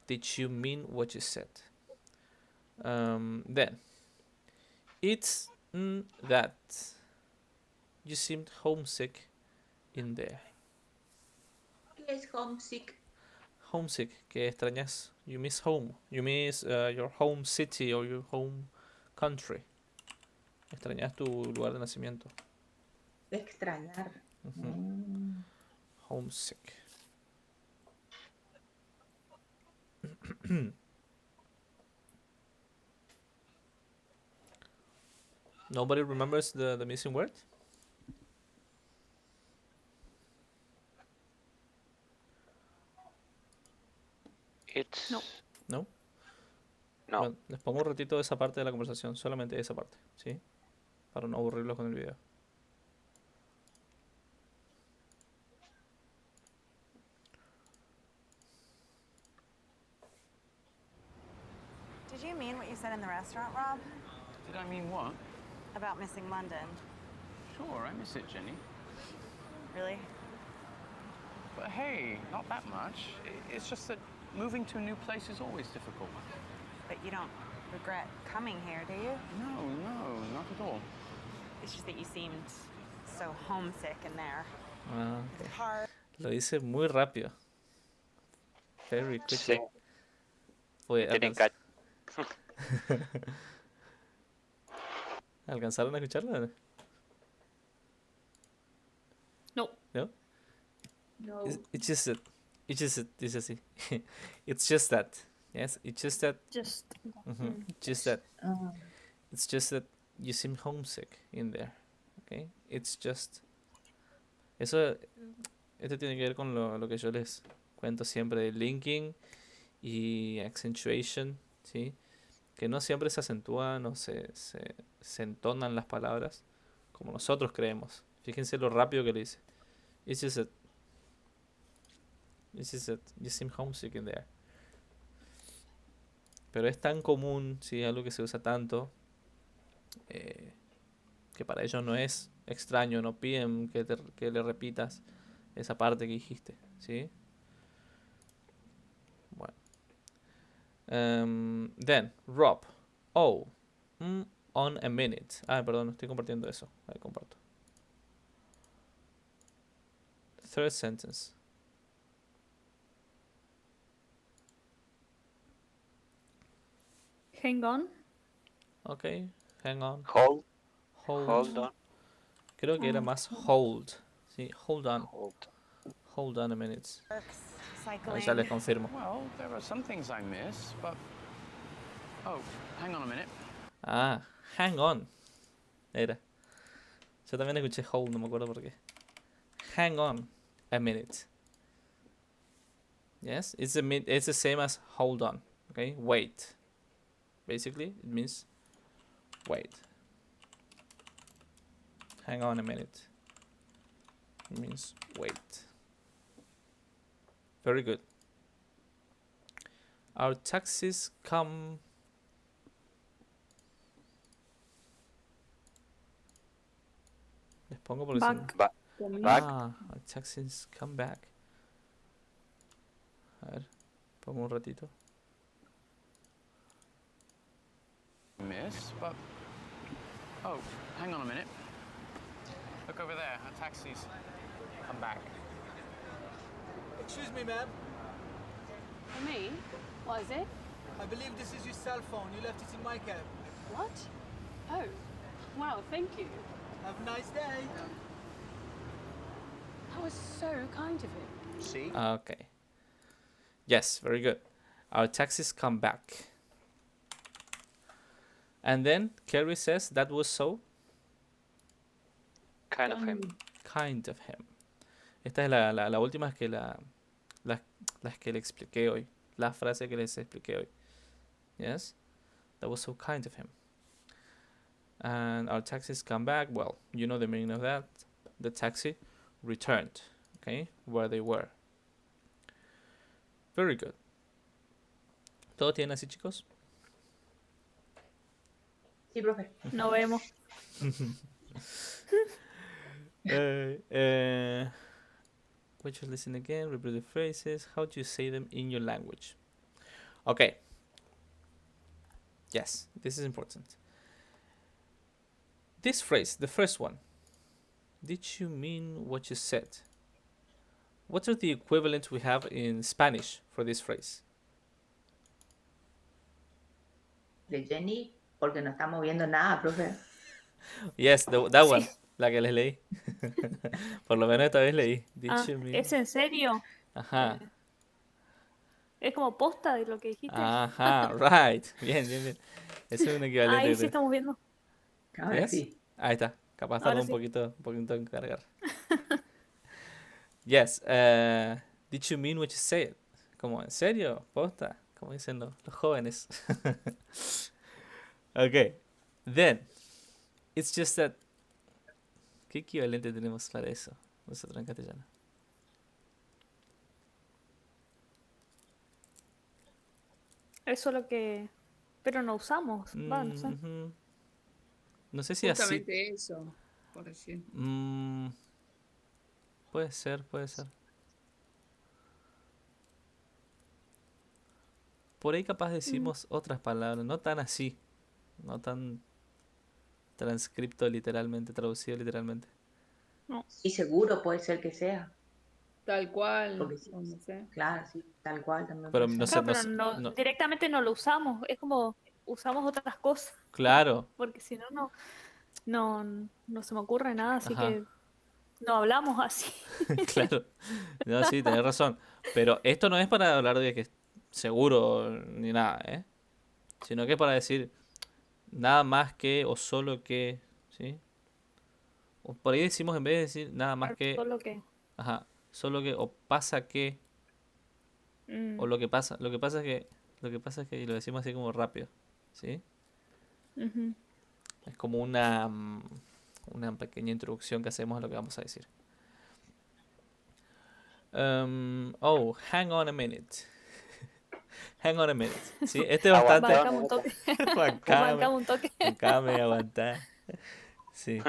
Did you mean what you said? Then it's that you seemed homesick in there. ¿Qué es homesick? Homesick, que extrañas. You miss home. You miss your home city or your home country. Extrañas tu lugar de nacimiento. Extrañar. Homesick. Nobody remembers the missing word? No. ¿No? No. Bueno, les pongo un ratito de esa parte de la conversación, solamente esa parte, ¿sí? Para no aburrirlos con el video. Did you mean what you said in the restaurant, Rob? Did I mean what? About missing London? Sure, I miss it, Jenny. Really? But hey, not that much. It's just that moving to a new place is always difficult. But you don't regret coming here, do you? No, not at all. It's just that you seemed so homesick in there. Ah, The ok. car. Lo dice muy rápido. Very quickly. Sí. Oye, Tienen cacho. ¿alcanzaron a escucharla? No. ¿No? No. It's just that. Dice así. It's just that. Yes, it's just that. Just. Just that. Ah, It's just that you seem homesick in there. Okay? It's just. Eso. Esto tiene que ver con lo que yo les cuento siempre de linking y accentuation, ¿sí? Que no siempre se acentúan o se entonan las palabras como nosotros creemos. Fíjense lo rápido que lo dice. It's just that you seem homesick in there. Pero es tan común, ¿sí? Algo que se usa tanto, que para ellos no es extraño, no piden que le repitas esa parte que dijiste, ¿sí? Bueno. Then, Rob. Oh. On a minute. Ah, perdón, estoy compartiendo eso. Ahí comparto. Third sentence. Hang on. Okay, hang on. Hold. Hold. Hold on. Creo que era más hold. Sí, hold on. Hold. Hold on a minute. Cycling. Ahí ya les confirmo. Well, there are some things I miss, but... Oh, hang on a minute. Ah, hang on. Era. Yo también escuché hold, no me acuerdo por qué. Hang on a minute. Yes, it's the same as hold on. Okay, wait. Basically, it means wait. Hang on a minute. It means wait. Very good. Our taxis come. Les pongo porque Back. Back. Ah, our taxis come back. A ver, pongo un ratito. Miss, but... Oh, hang on a minute. Look over there, our taxi's come back. Excuse me, ma'am. For me? What is it? I believe this is your cell phone. You left it in my cab. What? Oh, wow, thank you. Have a nice day. That was so kind of him. See? Okay. Yes, very good. Our taxis come back. And then Carrie says that was so Kind of him. kind of him. Esta es la última que las que le expliqué hoy. La frase que les expliqué hoy. Yes? That was so kind of him. And our taxis come back. Well, you know the meaning of that. The taxi returned. Okay? Where they were. Very good. ¿Todo tiene así, chicos? sí, profe. No vemos. Would you listen again? Repeat the phrases. How do you say them in your language? Okay. Yes, this is important. This phrase, the first one. Did you mean what you said? What are the equivalents we have in Spanish for this phrase? De Jenny, porque no estamos viendo nada, profe. Yes, that one. La que les leí. Por lo menos esta vez leí. Did you mean? ¿Es en serio? Ajá. Es como posta de lo que dijiste. Ajá, right. Bien, bien, bien. Ese es un equivalente. Ahí sí estamos viendo. Ahora Yes? sí. Ahí está. Capaz Ahora tardó sí. un poquito en cargar. Yes. Did you mean what you said? Como, ¿en serio? ¿Posta? como dicen los jóvenes. Okay, then, it's just that... ¿Qué equivalente tenemos para eso nosotros en castellano? Eso es lo que... Pero no usamos, va, no sé. No sé si así... Justamente eso, por decir. Puede ser, puede ser. Por ahí capaz decimos otras palabras, no tan así, no tan transcripto literalmente, traducido literalmente. No. Sí, seguro puede ser que sea. Tal cual, Porque sí, o no sé. claro, sí, tal cual también Pero puede no ser. sé, Claro, pero no, directamente no lo usamos. Es como usamos otras cosas. Claro. Porque si no, no se me ocurre nada, así Ajá. que no hablamos así. Claro. No, sí, tenés razón. Pero esto no es para hablar de que seguro ni nada, ¿eh? Sino que es para decir nada más que o solo que, ¿sí? O por ahí decimos en vez de decir nada más que, Solo que... ajá, solo que o pasa que o lo que pasa es que y lo decimos así como rápido, ¿sí? Ujú. Es como una pequeña introducción que hacemos a lo que vamos a decir. Hang on a minute. Hang on a minute. ¿Sí? Este es bastante... Bancame un toque. Bancame un toque. Bancame, aguantá. Sí.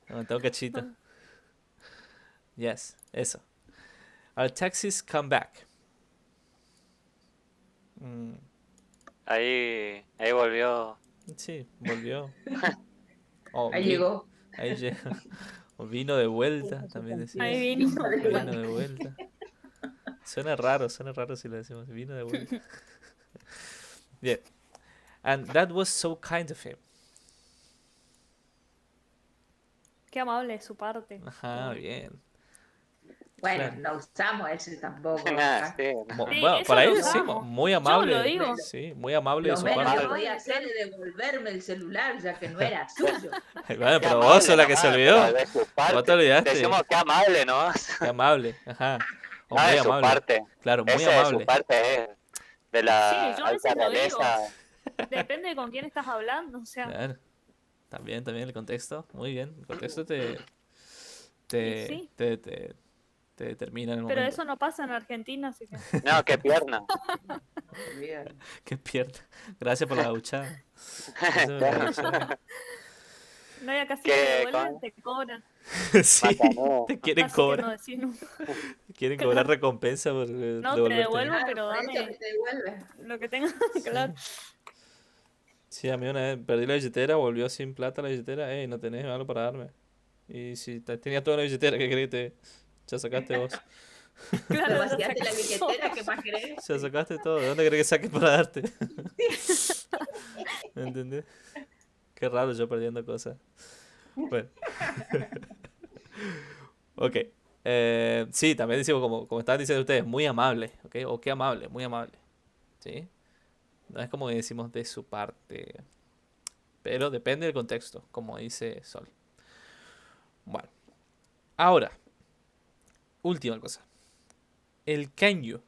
Aguantá un cachito. Yes, eso. Our taxis come back. Ahí volvió. Sí, volvió. Oh, Ahí llegó. Ahí llegó. O vino de vuelta, también decimos. Ahí vino. Vino de vuelta. Suena raro si lo decimos. Vino de vuelta. Bien. And that was so kind of him. Qué amable de su parte. Ajá, bien. Bueno, Claro. no usamos ese tampoco. Nah, sí, Bueno, eso por ahí lo decimos, usamos. muy Yo amable. lo digo. Sí, muy amable de Lo su menos parte. que podía hacer es devolverme el celular, ya que no era suyo. Bueno, Qué pero amable vos sos la que nomás, se olvidó. pero de su Vos te parte. olvidaste. Decimos qué amable nomás. Qué amable, ajá. O No, muy de su amable. parte. Claro, muy Ese de su amable. parte es de Sí, la yo a alta veces lo digo. realeza. Depende de con quién estás hablando, o sea. Claro. También el contexto. Muy bien. El contexto te Sí. determina en el Pero momento. eso no pasa en Argentina, así que... No, qué pierna. Qué pierda. Gracias por la gauchada. Gracias por la gauchada. No, y acá si ¿Qué? te devuelven, te cobran. Sí, te quieren Así que no cobrar. decís nunca. Te quieren cobrar recompensa por No, te devolverte. devuelvo, pero Por eso dame que te devuelve. lo que tengas, claro. Sí, a mí una vez perdí la billetera, volvió sin plata la billetera. Ey, no tenés algo para darme. Y si tenías toda la billetera, ¿qué crees que ya sacaste vos? Claro, Me ya vaciaste la sacas billetera, ¿qué más querés? Ya sacaste todo. ¿De dónde crees que saques para darte? ¿Me entendés? Qué raro yo perdiendo cosas. Bueno. Ok. Sí, también decimos, como estaban diciendo ustedes, muy amable. ¿Ok? O qué amable, muy amable. ¿Sí? No es como decimos de su parte. Pero depende del contexto, como dice Sol. Bueno. Ahora. Última cosa. El can you,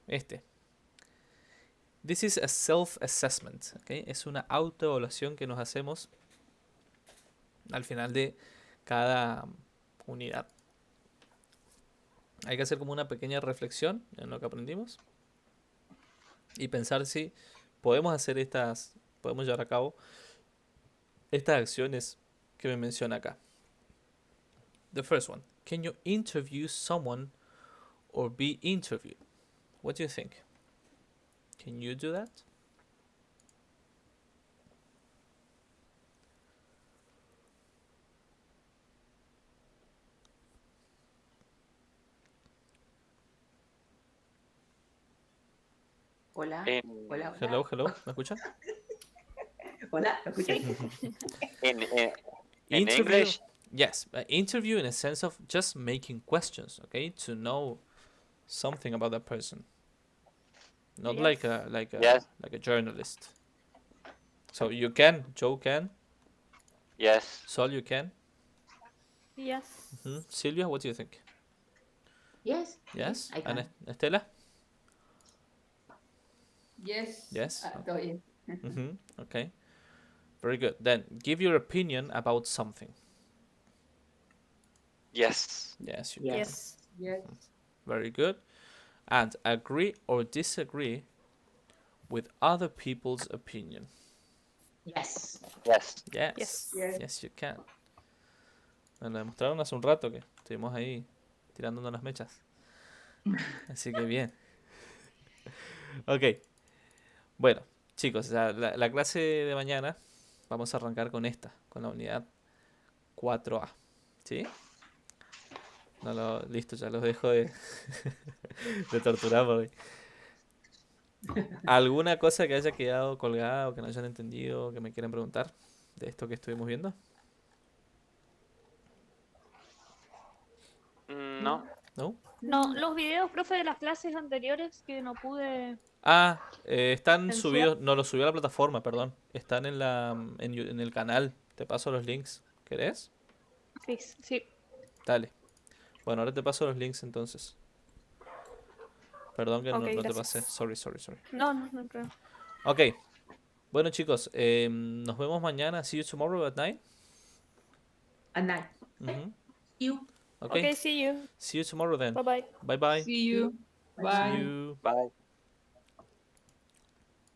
This is a self-assessment, ¿okay? Es una autoevaluación que nos hacemos al final de cada unidad. Hay que hacer como una pequeña reflexión en lo que aprendimos y pensar si podemos llevar a cabo estas acciones que me menciona acá. The first one, can you interview someone or be interviewed? What do you think? Can you do that? Hola, hola, Hello, hola. hello, ¿me escuchan? Hola, ¿lo escuchas? In Interview, English? yes, interview in a sense of just making questions, okay, to know something about that person, not Yes. like a journalist. So you can, Joe can, Yes. Sol, you can. Yes. Silvia, what do you think? Yes. Yes, I can. and Estela? Yes. Yes? Todo yes. Okay. Very good. Then give your opinion about something. Yes. Yes, you can. Yes. Yes. Very good. And agree or disagree with other people's opinion. Yes. Yes. Yes. Yes. Yes, you can. Me lo demostraron hace un rato que estuvimos ahí tirándonos las mechas. Así que bien. Ok. Bueno, chicos, la clase de mañana vamos a arrancar con esta, con la unidad 4A. ¿Sí? Listo, ya los dejo de, de torturar por hoy. ¿Alguna cosa que haya quedado colgada o que no hayan entendido, que me quieran preguntar de esto que estuvimos viendo? No. ¿No? No, los videos, profe, de las clases anteriores que no pude Ah, están enviar. subidos, no los subí a la plataforma, perdón. Están en el canal. Te paso los links. ¿Querés? Sí. Dale. Bueno, ahora te paso los links entonces. Perdón que Ok, no te pasé. gracias. Sorry. No hay problema. Ok. Bueno, chicos, nos vemos mañana. See you tomorrow at 9. At night. Mhm. You. Okay. Okay, see you. See you tomorrow then. Bye bye. Bye bye. See you. See Bye. you. Bye.